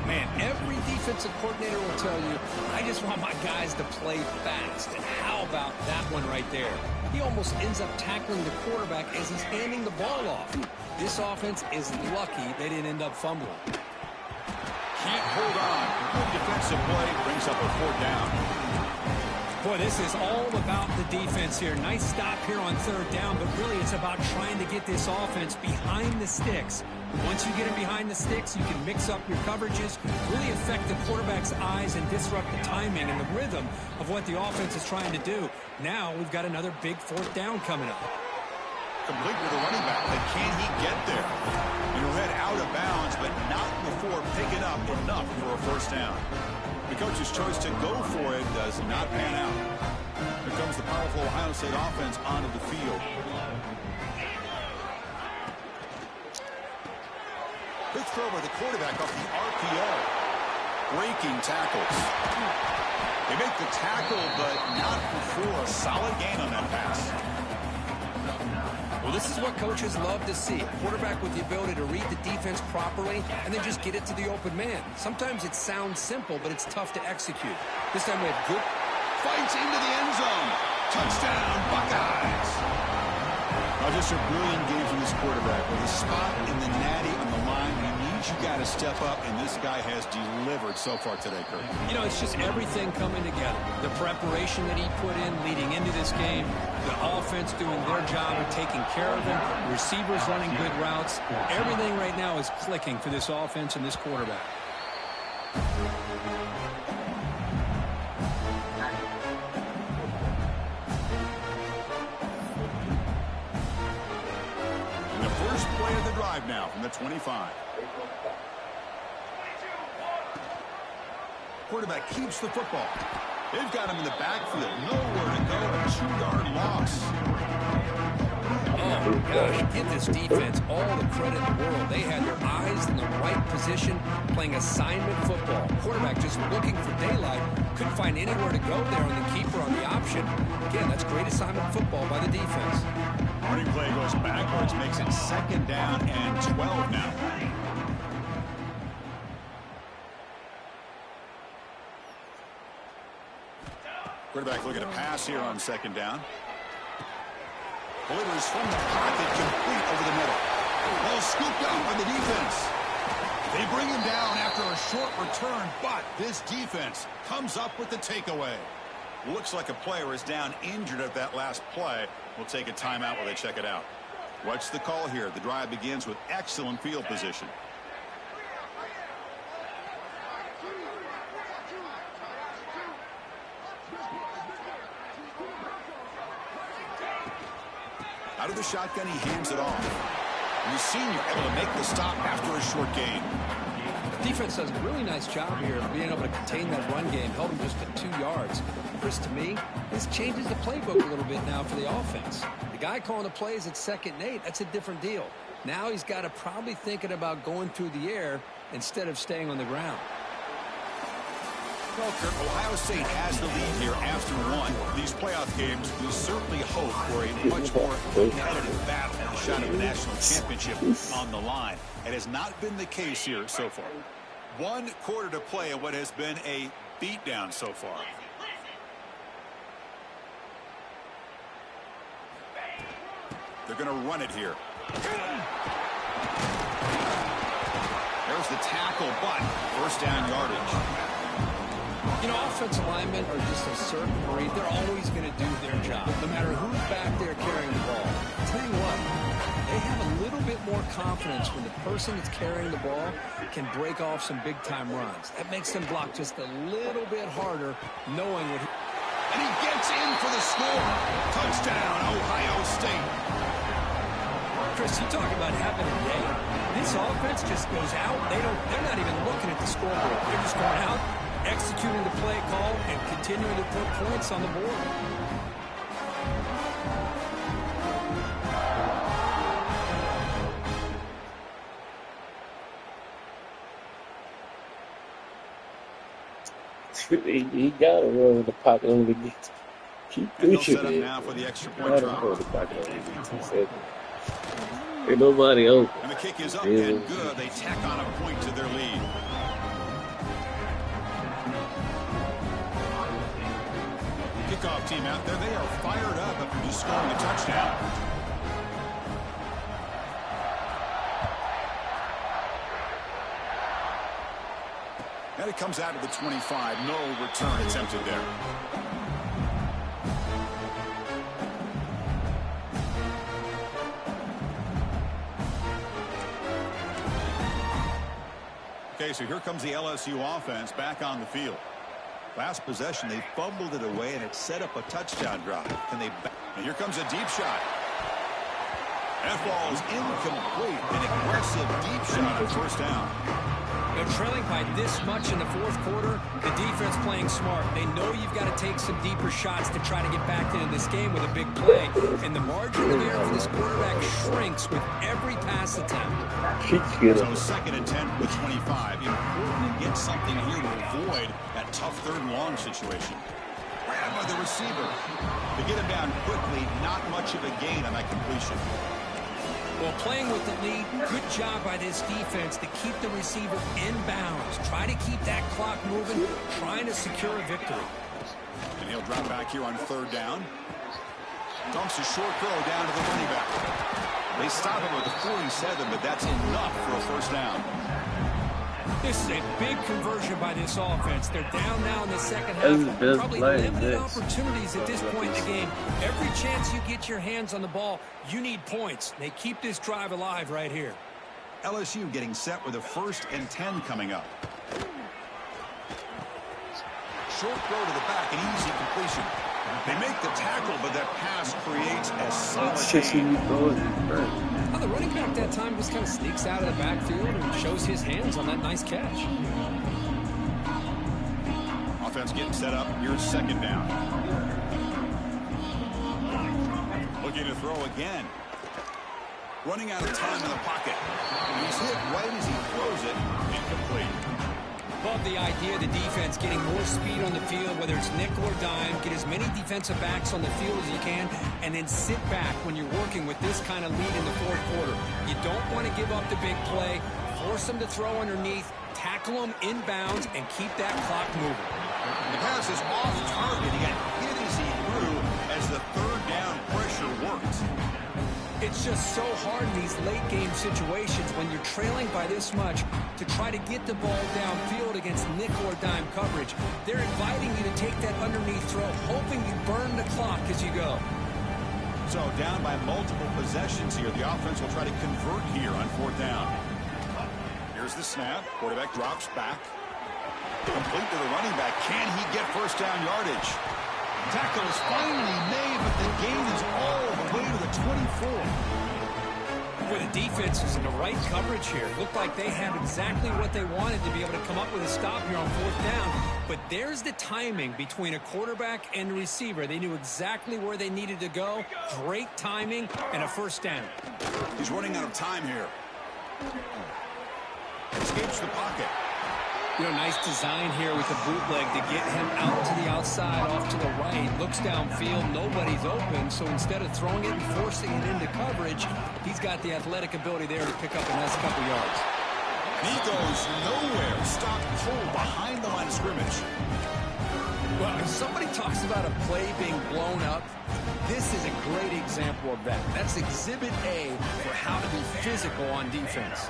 Man, every defensive coordinator will tell you, I just want my guys to play fast. And how about that one right there? He almost ends up tackling the quarterback as he's handing the ball off. This offense is lucky they didn't end up fumbling. Can't hold on. Good defensive play brings up a 4th down. Boy, this is all about the defense here. Nice stop here on 3rd down, but really it's about trying to get this offense behind the sticks. Once you get him behind the sticks, you can mix up your coverages, really affect the quarterback's eyes and disrupt the timing and the rhythm of what the offense is trying to do. Now we've got another big 4th down coming up. Complete with the running back, but can he get there? He'll head out of bounds, but not before picking up enough for a 1st down. The coach's choice to go for it does not pan out. Here comes the powerful Ohio State offense onto the field. Quick throw by the quarterback off the RPO. Breaking tackles. They make the tackle, but not before a solid gain on that pass. Well, this is what coaches love to see. A quarterback with the ability to read the defense properly and then just get it to the open man. Sometimes it sounds simple, but it's tough to execute. This time we have good Fights into the end zone. Touchdown, Buckeyes. Now just a brilliant game from this quarterback. With a spot in the natty on the line, he needs you got to step up, and this guy has delivered so far today, Kirk. You know, it's just everything coming together. The preparation that he put in leading into this game, the offense doing their job of taking care of him, receivers running good routes. Everything right now is clicking for this offense and this quarterback. And the first play of the drive now from the 25. Quarterback keeps the football. They've got him in the backfield. Nowhere to go. A 2-yard loss. Oh, gosh, give this defense all the credit in the world. They had their eyes in the right position, playing assignment football. Quarterback just looking for daylight. Couldn't find anywhere to go there on the keeper on the option. Again, that's great assignment football by the defense. Running play goes backwards, makes it 2nd down and 12 now. Quarterback looking to pass here on 2nd down. Delivers from the pocket, complete over the middle. Ball scooped up by the defense. They bring him down after a short return, but this defense comes up with the takeaway. Looks like a player is down injured at that last play. We'll take a timeout while they check it out. What's the call here? The drive begins with excellent field position. Out of the shotgun, he hands it off. The senior able to make the stop after a short gain. Defense does a really nice job here of being able to contain that run game, held him just to 2 yards. Chris, to me, this changes the playbook a little bit now for the offense. The guy calling the plays at 2nd and 8, that's a different deal. Now he's got to probably thinking about going through the air instead of staying on the ground. Well, Kurt, Ohio State has the lead here after 1. These playoff games, we certainly hope for a much more competitive battle and a shot at the national championship on the line. It has not been the case here so far. 1 quarter to play in what has been a beatdown so far. They're going to run it here. There's the tackle, but first down yardage. You know, offensive linemen are just a certain breed. They're always going to do their job, no matter who's back there carrying the ball. I'll tell you what, they have a little bit more confidence when the person that's carrying the ball can break off some big-time runs. That makes them block just a little bit harder, knowing what he... And he gets in for the score. Touchdown, Ohio State. Chris, you talk about having a day. This offense just goes out. They're not even looking at the scoreboard. They're just going out, executing the play call, and continuing to put points on the board. He got to roll the pocket on the gets. Keep pushing set up it. now for the extra point drop. Roll the pocket on the 2 seconds. Ain't nobody open. And the kick is up and good. They tack on a point to their lead. Kickoff team out there. They are fired up after just scoring a touchdown. And it comes out of the 25. No return attempted there. Okay, so here comes the LSU offense back on the field. Last possession, they fumbled it away, and it set up a touchdown drive. Can they? And here comes a deep shot. That ball is incomplete. An aggressive deep shot at first down. They're trailing by this much in the 4th quarter. The defense playing smart. They know you've got to take some deeper shots to try to get back into this game with a big play. And the margin of error for this quarterback shrinks with every pass attempt. So 2nd and 10 with 25. Important to get something here to avoid that tough 3rd and long situation. Grabbed by the receiver. To get him down quickly, not much of a gain on that completion. Well, playing with the lead, good job by this defense to keep the receiver in bounds. Try to keep that clock moving, trying to secure a victory. And he'll drop back here on 3rd down. Dumps a short throw down to the running back. They stop him with the 47, but that's enough for a first down. This is a big conversion by this offense. They're down now in the 2nd half. Probably limited opportunities at this point in the game. Every chance you get your hands on the ball, you need points. They keep this drive alive right here. LSU getting set with a 1st and 10 coming up. Short throw to the back, an easy completion. They make the tackle, but that pass creates a solid gain. Well, the running back that time just kind of sneaks out of the backfield and shows his hands on that nice catch. Offense getting set up. Here's 2nd down. Looking to throw again. Running out of time in the pocket. He's hit right as he throws it. Incomplete. Love the idea of the defense getting more speed on the field, whether it's nickel or dime. Get as many defensive backs on the field as you can, and then sit back when you're working with this kind of lead in the 4th quarter. You don't want to give up the big play. Force them to throw underneath, tackle them inbounds, and keep that clock moving. The pass is off target. He got hit as he threw as the 3rd down pressure worked. It's just so hard in these late-game situations when you're trailing by this much to try to get the ball downfield against nickel or dime coverage. They're inviting you to take that underneath throw, hoping you burn the clock as you go. So down by multiple possessions here. The offense will try to convert here on 4th down. Here's the snap. Quarterback drops back. Complete to the running back. Can he get first down yardage? Tackle is finally made, but the gain is all the way to the 24. Boy, the defense was in the right coverage here. Looked like they had exactly what they wanted to be able to come up with a stop here on 4th down. But there's the timing between a quarterback and a receiver. They knew exactly where they needed to go. Great timing and a 1st down. He's running out of time here. Escapes the pocket. You know, nice design here with the bootleg to get him out to the outside, off to the right. Looks downfield, nobody's open, so instead of throwing it and forcing it into coverage, he's got the athletic ability there to pick up a nice couple yards. He goes nowhere. Stopped cold behind the line of scrimmage. Well, if somebody talks about a play being blown up, this is a great example of that. That's exhibit A for how to be physical on defense.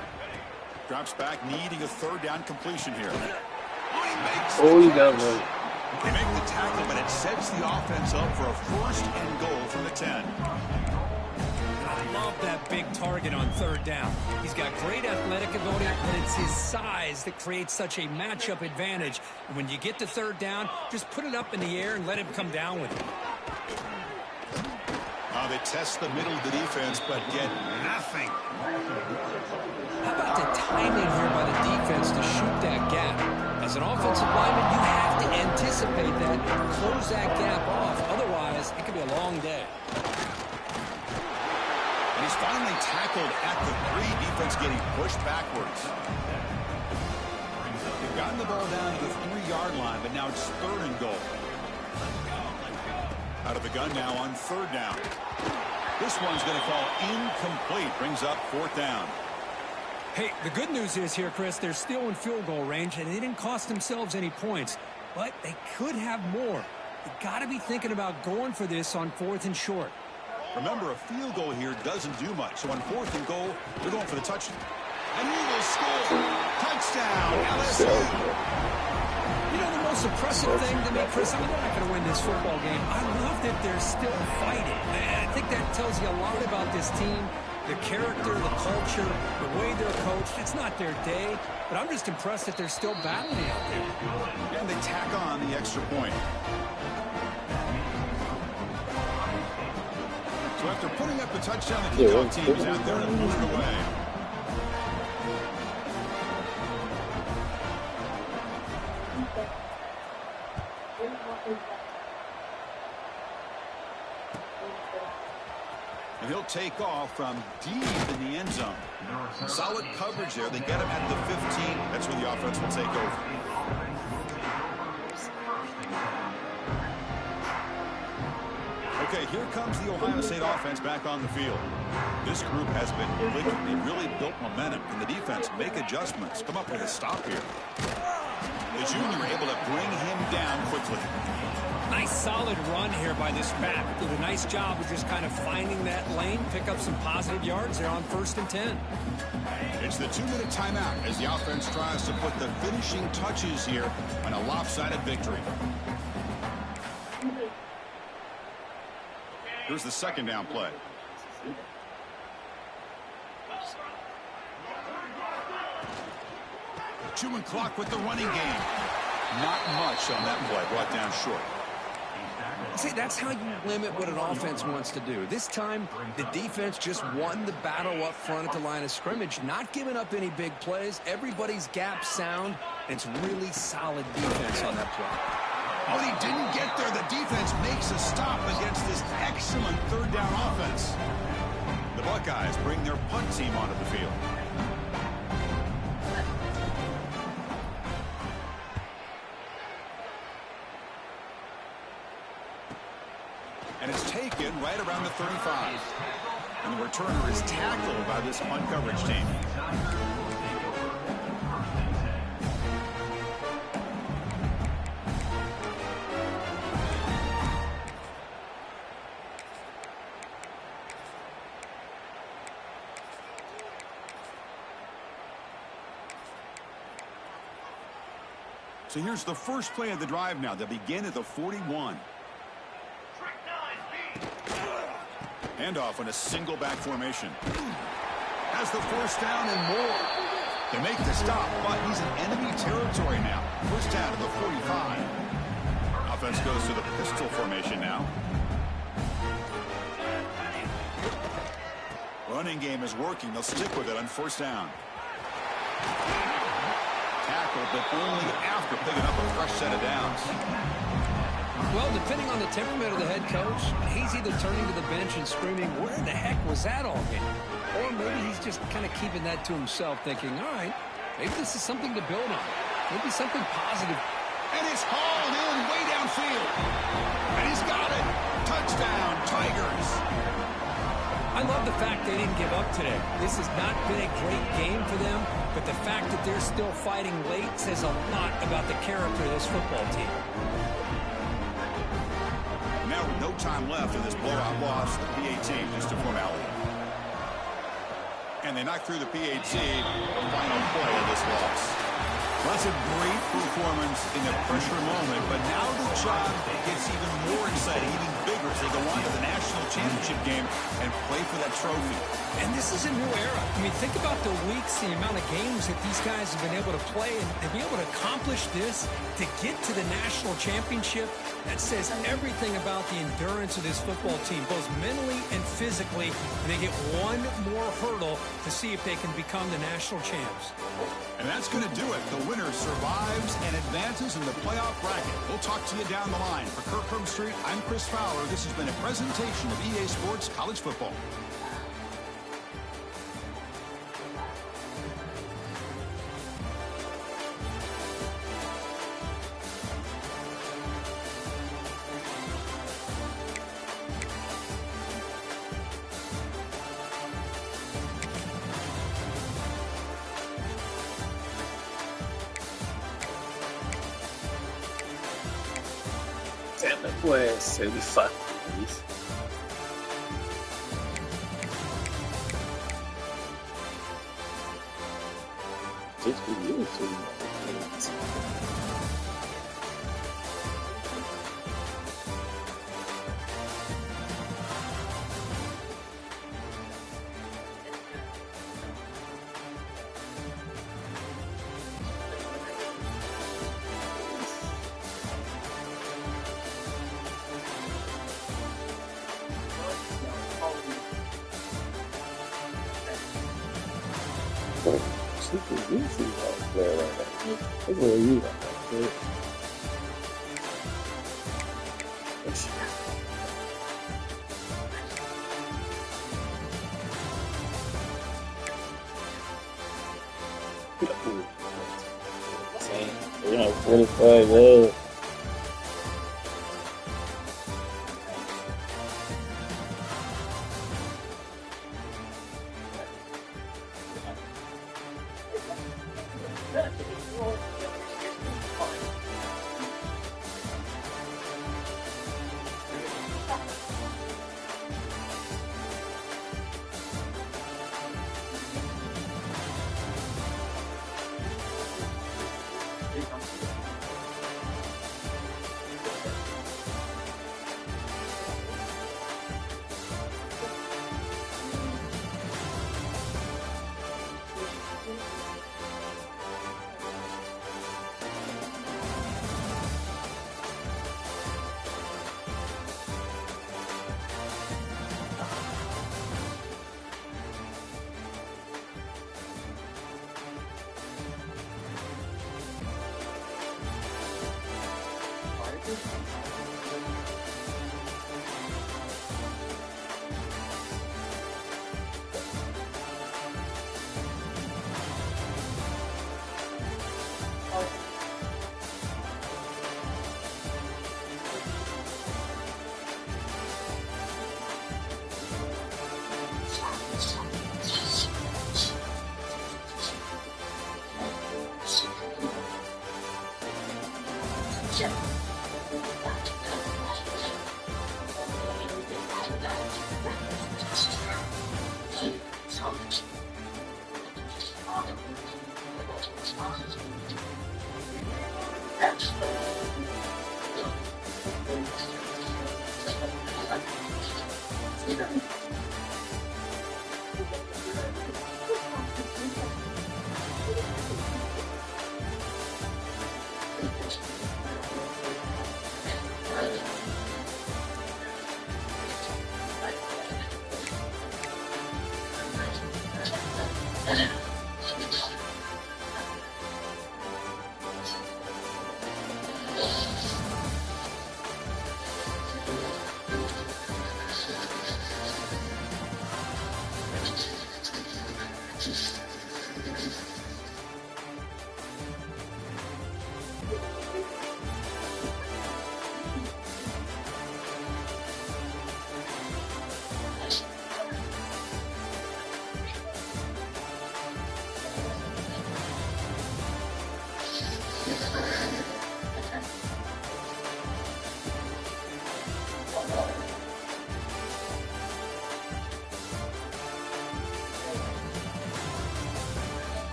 Drops back, needing a 3rd down completion here. Oh, you got one. They make the tackle, but it sets the offense up for a 1st and goal from the 10. I love that big target on 3rd down. He's got great athletic ability, but it's his size that creates such a matchup advantage. And when you get to 3rd down, just put it up in the air and let him come down with it. They test the middle of the defense, but get nothing. How about the timing here by the defense to shoot that gap? As an offensive lineman, you have to anticipate that, close that gap off. Otherwise, it could be a long day. And he's finally tackled at the 3. Defense getting pushed backwards. They've gotten the ball down to the 3-yard line, but now it's 3rd and goal. Out of the gun now on 3rd down. This one's going to fall incomplete. Brings up 4th down. Hey, the good news is here, Chris, they're still in field goal range, and they didn't cost themselves any points. But they could have more. You got to be thinking about going for this on 4th and short. Remember, a field goal here doesn't do much. So on 4th and goal, they're going for the touchdown. And he will score. Touchdown, LSU. You know, the most impressive thing to me, Chris, I mean, they're not going to win this football game. I love that they're still fighting. I think that tells you a lot about this team, the character, the culture, the way they're coached. It's not their day, but I'm just impressed that they're still battling out there. And they tack on the extra point. So after putting up the touchdown, the kickoff team is out there to move it away. And he'll take off from deep in the end zone. Solid coverage there. They get him at the 15. That's where the offense will take over. Okay, here comes the Ohio State offense back on the field. This group has been clicking. They really built momentum. Can the defense make adjustments? Come up with a stop here. The junior able to bring him down quickly. Nice solid run here by this back. Did a nice job of just kind of finding that lane, pick up some positive yards there on 1st and 10. It's the 2-minute timeout as the offense tries to put the finishing touches here on a lopsided victory. Here's the 2nd down play. Chewing clock with the running game. Not much on that play, brought down short. See, that's how you limit what an offense wants to do. This time, the defense just won the battle up front at the line of scrimmage, not giving up any big plays. Everybody's gap sound, and it's really solid defense on that play. Oh, he didn't get there. The defense makes a stop against this excellent 3rd down offense. The Buckeyes bring their punt team onto the field. And it's taken right around the 35. And the returner is tackled by this punt coverage team. So here's the first play of the drive now. They begin at the 41. Handoff in a single back formation. Has the 1st down and more. They make the stop, but he's in enemy territory now. 1st down to the 45. Offense goes to the pistol formation now. Running game is working. They'll stick with it on first down. Tackled, but only after picking up a fresh set of downs. Well, depending on the temperament of the head coach, he's either turning to the bench and screaming, where the heck was that all game? Or maybe he's just kind of keeping that to himself, thinking, all right, maybe this is something to build on. Maybe something positive. And it's hauled in way downfield. And he's got it. Touchdown, Tigers. I love the fact they didn't give up today. This has not been a great game for them, but the fact that they're still fighting late says a lot about the character of this football team. Now with no time left in this blowout loss, the PAT just a formality. And they knock through the PAT, the final play of this loss. Well, that's a great performance in a pressure moment, but now the job gets even more exciting, even bigger as they go on to the national championship game and play for that trophy. And this is a new era. I mean, think about the weeks, the amount of games that these guys have been able to play, and to be able to accomplish this, to get to the national championship, that says everything about the endurance of this football team, both mentally and physically. And they get one more hurdle to see if they can become the national champs. And that's going to do it. The winner survives and advances in the playoff bracket. We'll talk to you down the line. For Kirk Herbstreit, I'm Chris Fowler. This has been a presentation of EA Sports College Football. Pues semifinals. Just for you two. Super easy player like that. That's what you like. Yeah, 45, yeah.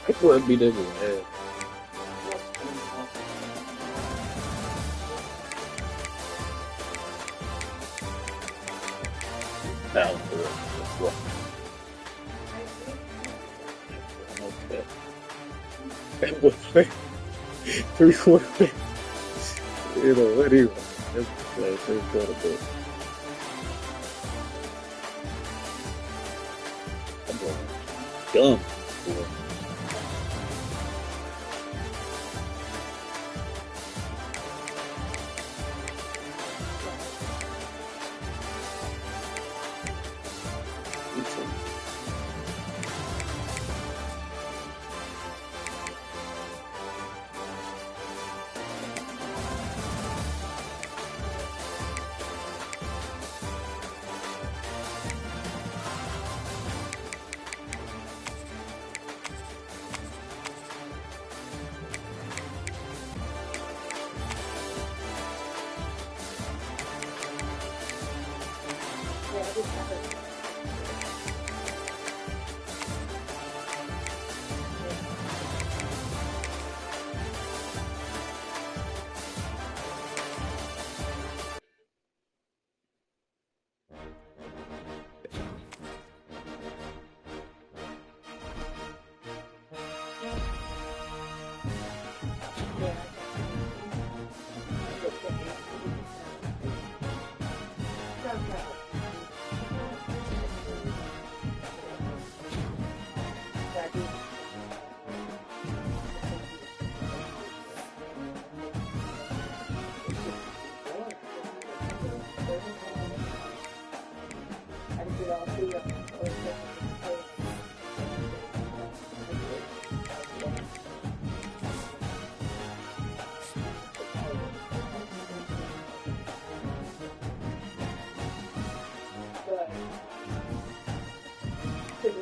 It wouldn't be that bad. Okay. That was 3-quarter. You know, what anyway. That's the 3-quarter. I'm going dumb.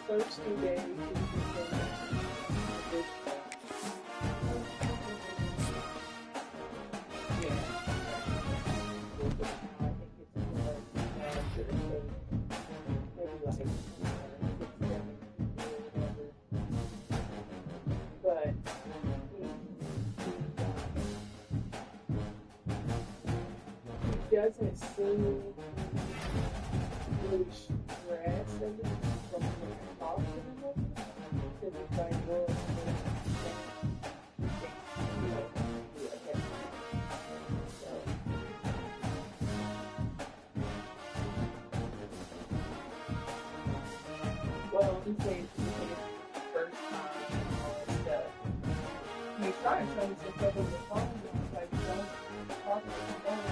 First 2 days, but he doesn't seem really stressed from talking to him because it's like, well, well, he said the first time and all that stuff. He was trying to tell me some stuff on the phone, but he's like, don't talk to the phone.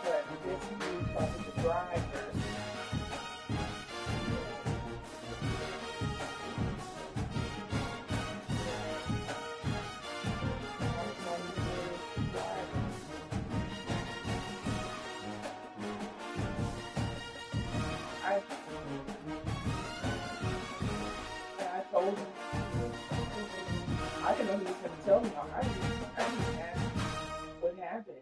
But I guess he was talking to the driver. I told him, I didn't know he was going to tell me. I didn't ask what happened.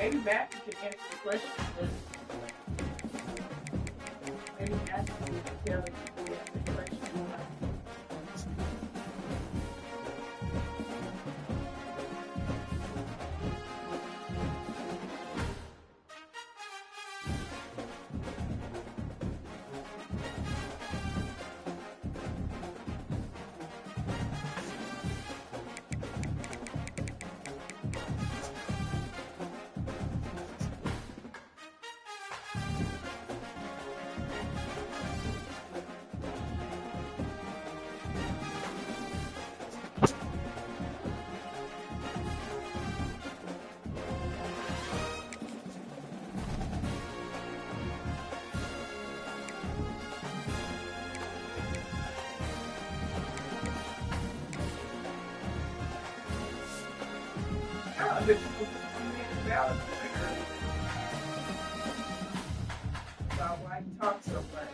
maybe Matthew can answer the question. Maybe Matthew can tell us the question. This is valid figure. About why you talk so much.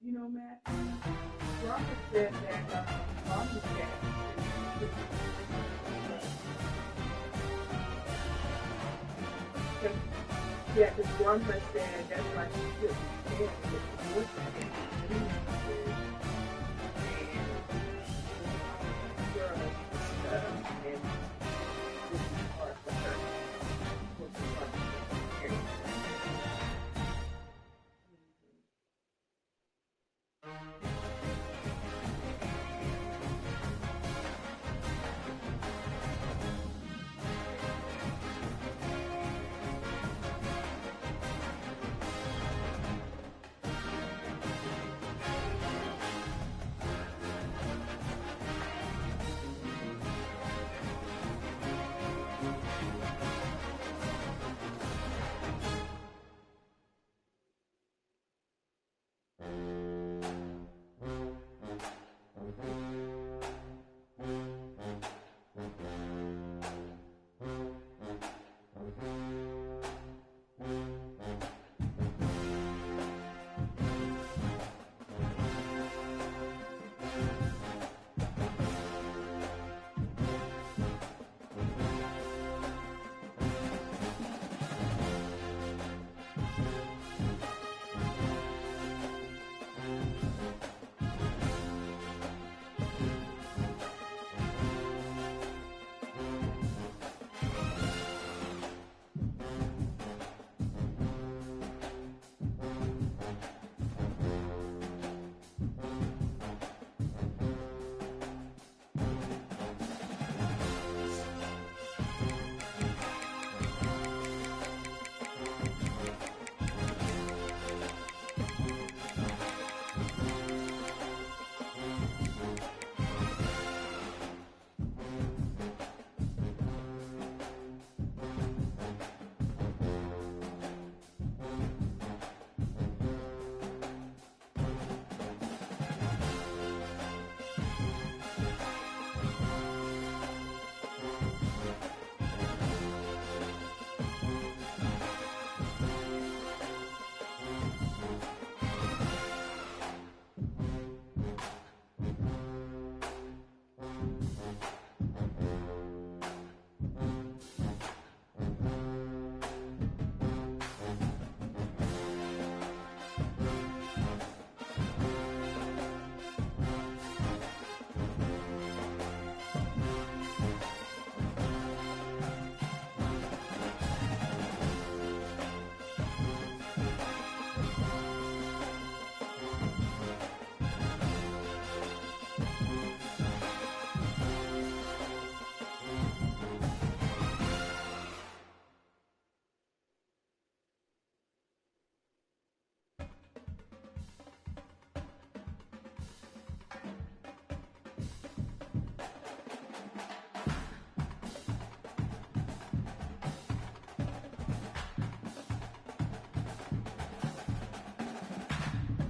You know, Matt, Robert said that Mom was dead. Yeah, because Bronca said that's why she should be dead.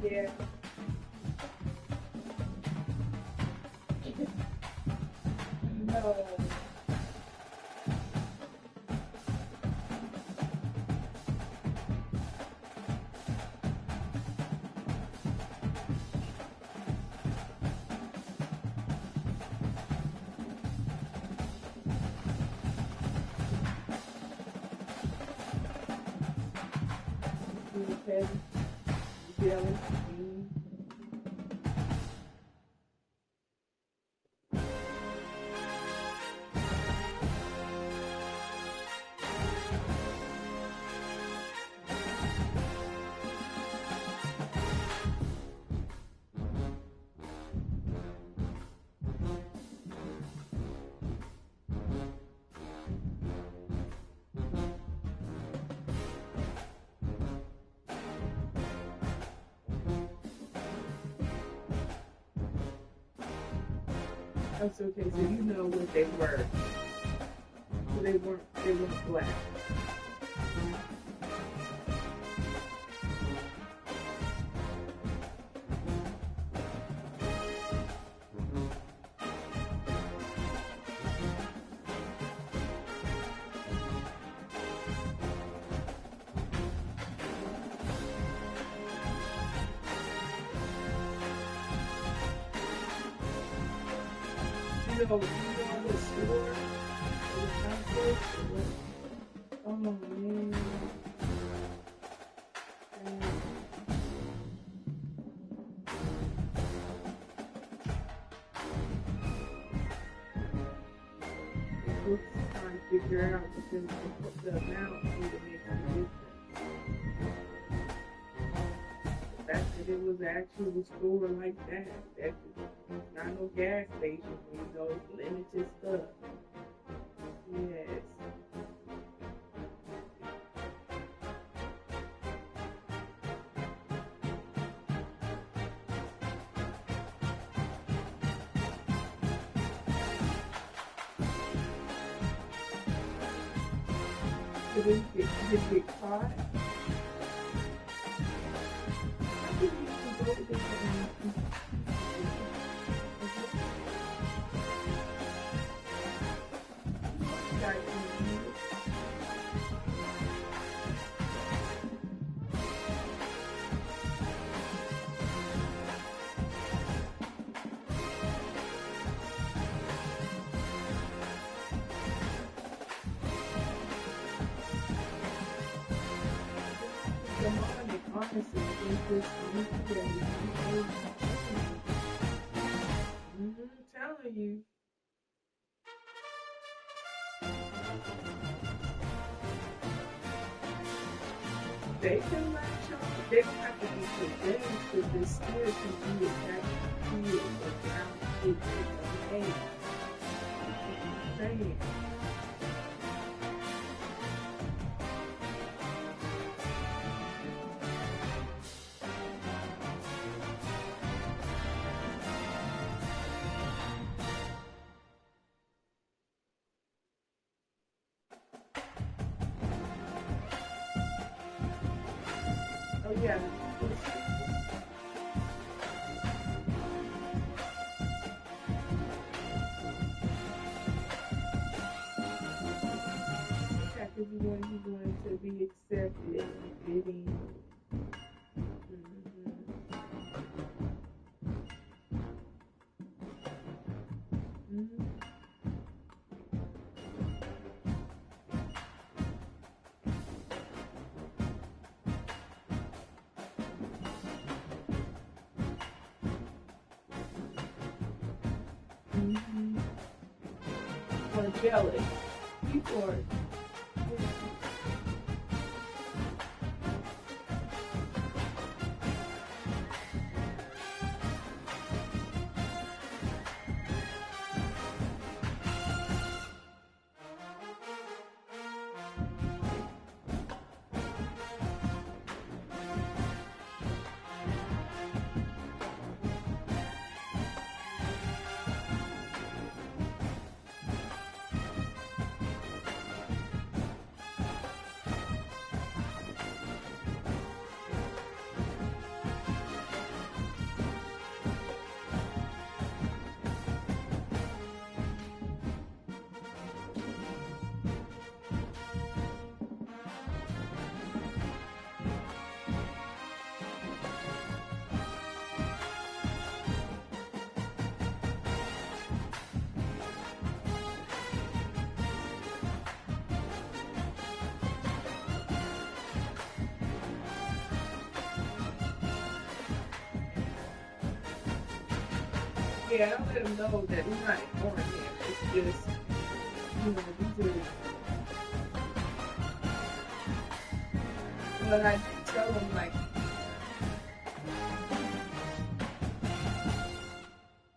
Yeah. No. Petty, jealous, mean. That's okay, so you know what they were. So they weren't black. You know the store, the conflict, oh man. Books trying to figure out because the amount would make a difference. The fact that it was an actual store like that, that's not no gas station, you know, it's limited stuff. Yes. Did it get caught? I think you should go to this honestly, it's just telling you. They can latch on. They don't have to be possessed, but the spirit can be attached to it around it. Hey, I'm saying. Oh yeah. Because you want to be accepted and fitting. Or jealous. People are. Yeah, don't let him know that he's not ignoring him. It's just, these are. But I did tell him, like,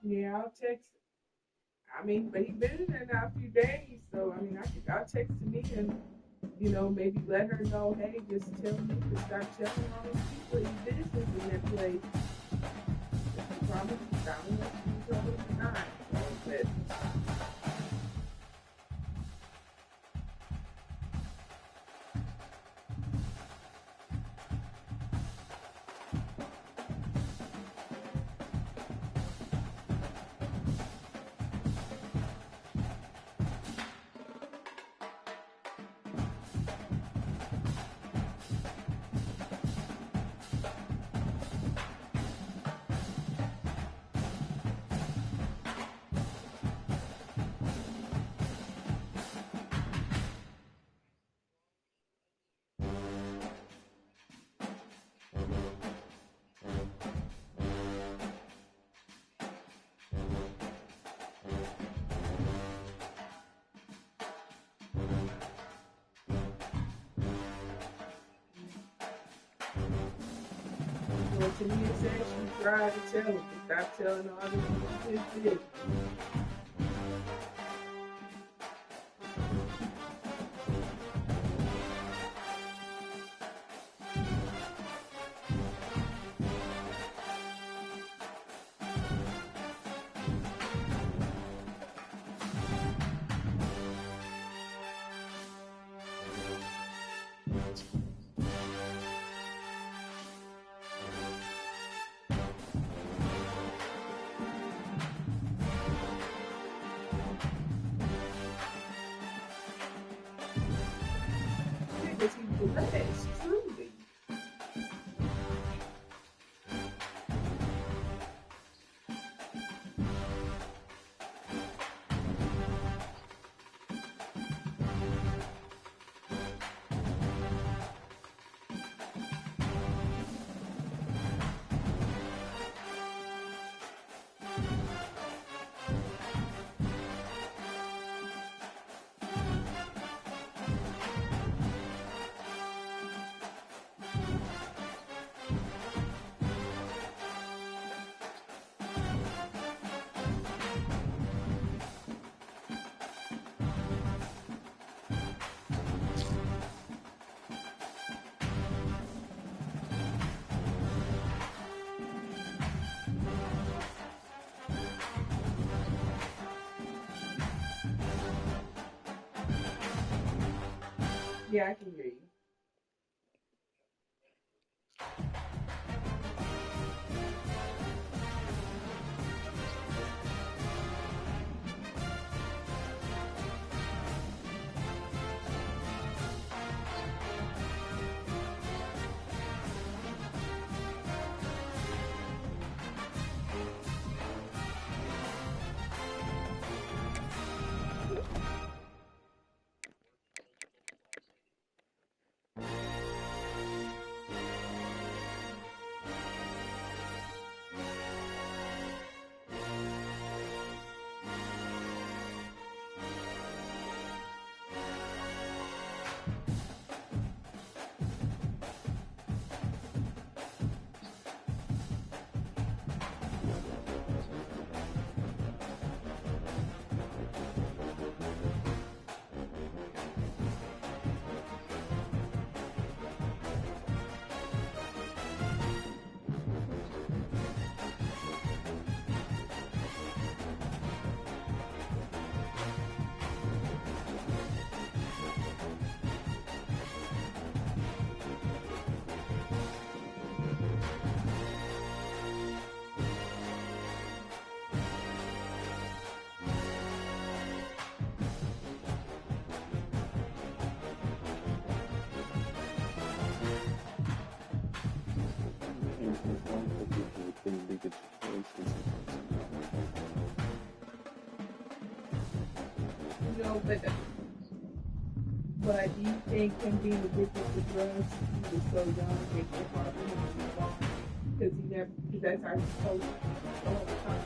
yeah, I'll text. I mean, but he's been in there now a few days, so I mean, I'll text me and maybe let her know, hey, just tell me to stop telling all these people his business in that place. I promise you, I don't know if you told him or not. But well, to me, it says she tried to tell him to stop telling all this his business. Because he's blessed, truly. Yeah, I can hear you. But do you think him being addicted to drugs, he was so young, it was hard for him to move on? Because that's how he's supposed to be all the time.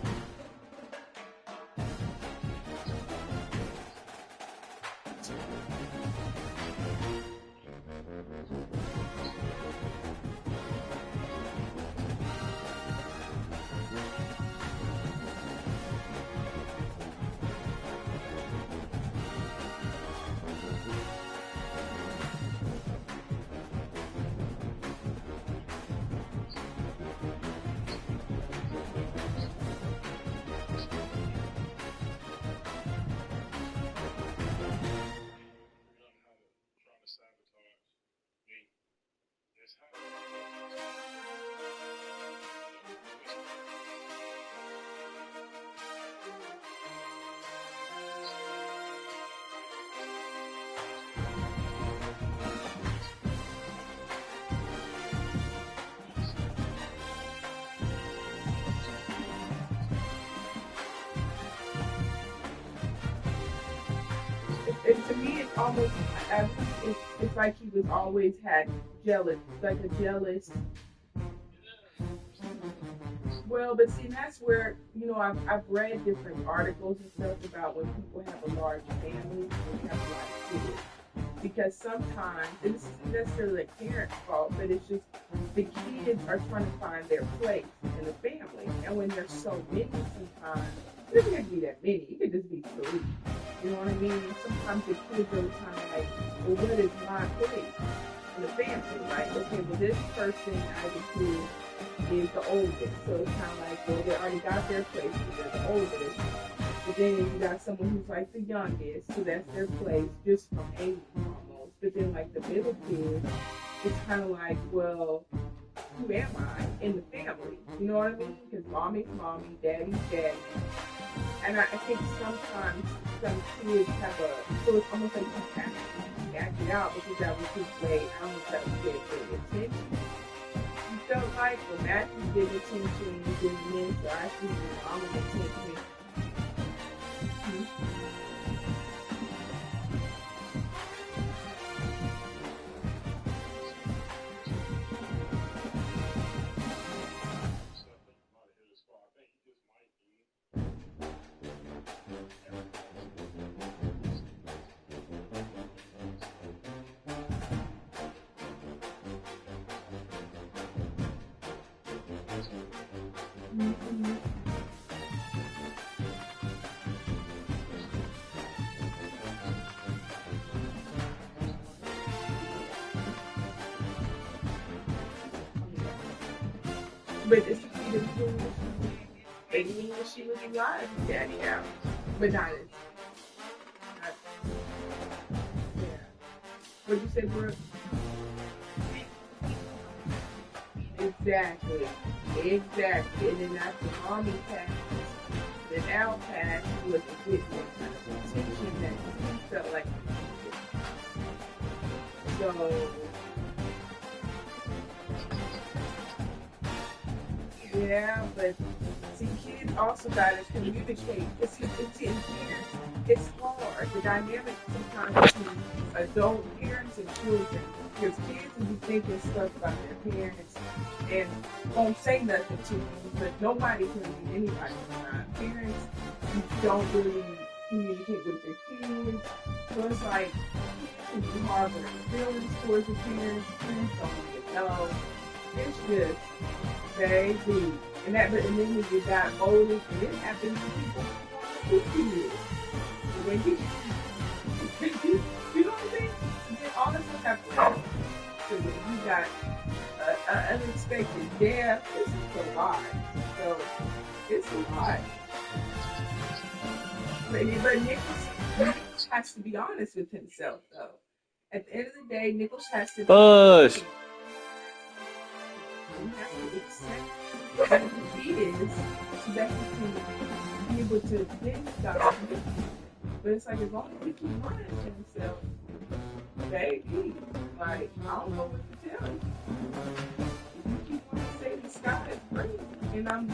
And to me, it's almost, it's like he was always had jealous, like a jealous. Well, but see, that's where, I've read different articles and stuff about when people have a large family and they have a lot of kids. Because sometimes, and this isn't necessarily the parent's fault, but it's just the kids are trying to find their place in the family. And when there's so many sometimes, it doesn't have to be that many, it could just be 3. You know what I mean? Sometimes the kids are kind of like, well, what is my place in the family? Like, okay, well, this person I include is the oldest. So it's kind of like, well, they already got their place because they're the oldest. But then you got someone who's like the youngest, so that's their place just from age almost. But then like the middle kids, it's kind of like, well, who am I in the family? You know what I mean? Because mommy's mommy, daddy's daddy. And I think sometimes some kids have so it's almost like you have to act it out because that was his way. I don't know if that was his attention. You felt like, well, Matthew did attention, you didn't miss, so I see your mom attention. But it's the influence. Maybe when she was alive, daddy out. But not as. Yeah. What'd you say, Brooke? Exactly. And then after mommy passed, then Al passed, he was a bit more kind of attention that he felt like he needed. So, yeah, but see, kids also gotta communicate. It's in here. It's hard. The dynamic sometimes between adult parents and children. Because kids will be thinking stuff about their parents and won't say nothing to them, but nobody can read anybody's mind. Parents don't really communicate with their kids. So it's like you can be harboring feelings towards the parents. Parents don't even know. It's just baby. And then when you got older, and it happened to people who kids. When you know what I mean? And then all this stuff happens. So when you got an unexpected death, this is a lot. So it's a lot. But Nichols has to be honest with himself, though. At the end of the day, Nichols has to be Push. He has to accept who he is so that he can be able to then stop. But it's like as long as he keeps honest to himself, baby, like I don't know what to tell you. If you keep wanting to say the sky is green and I'm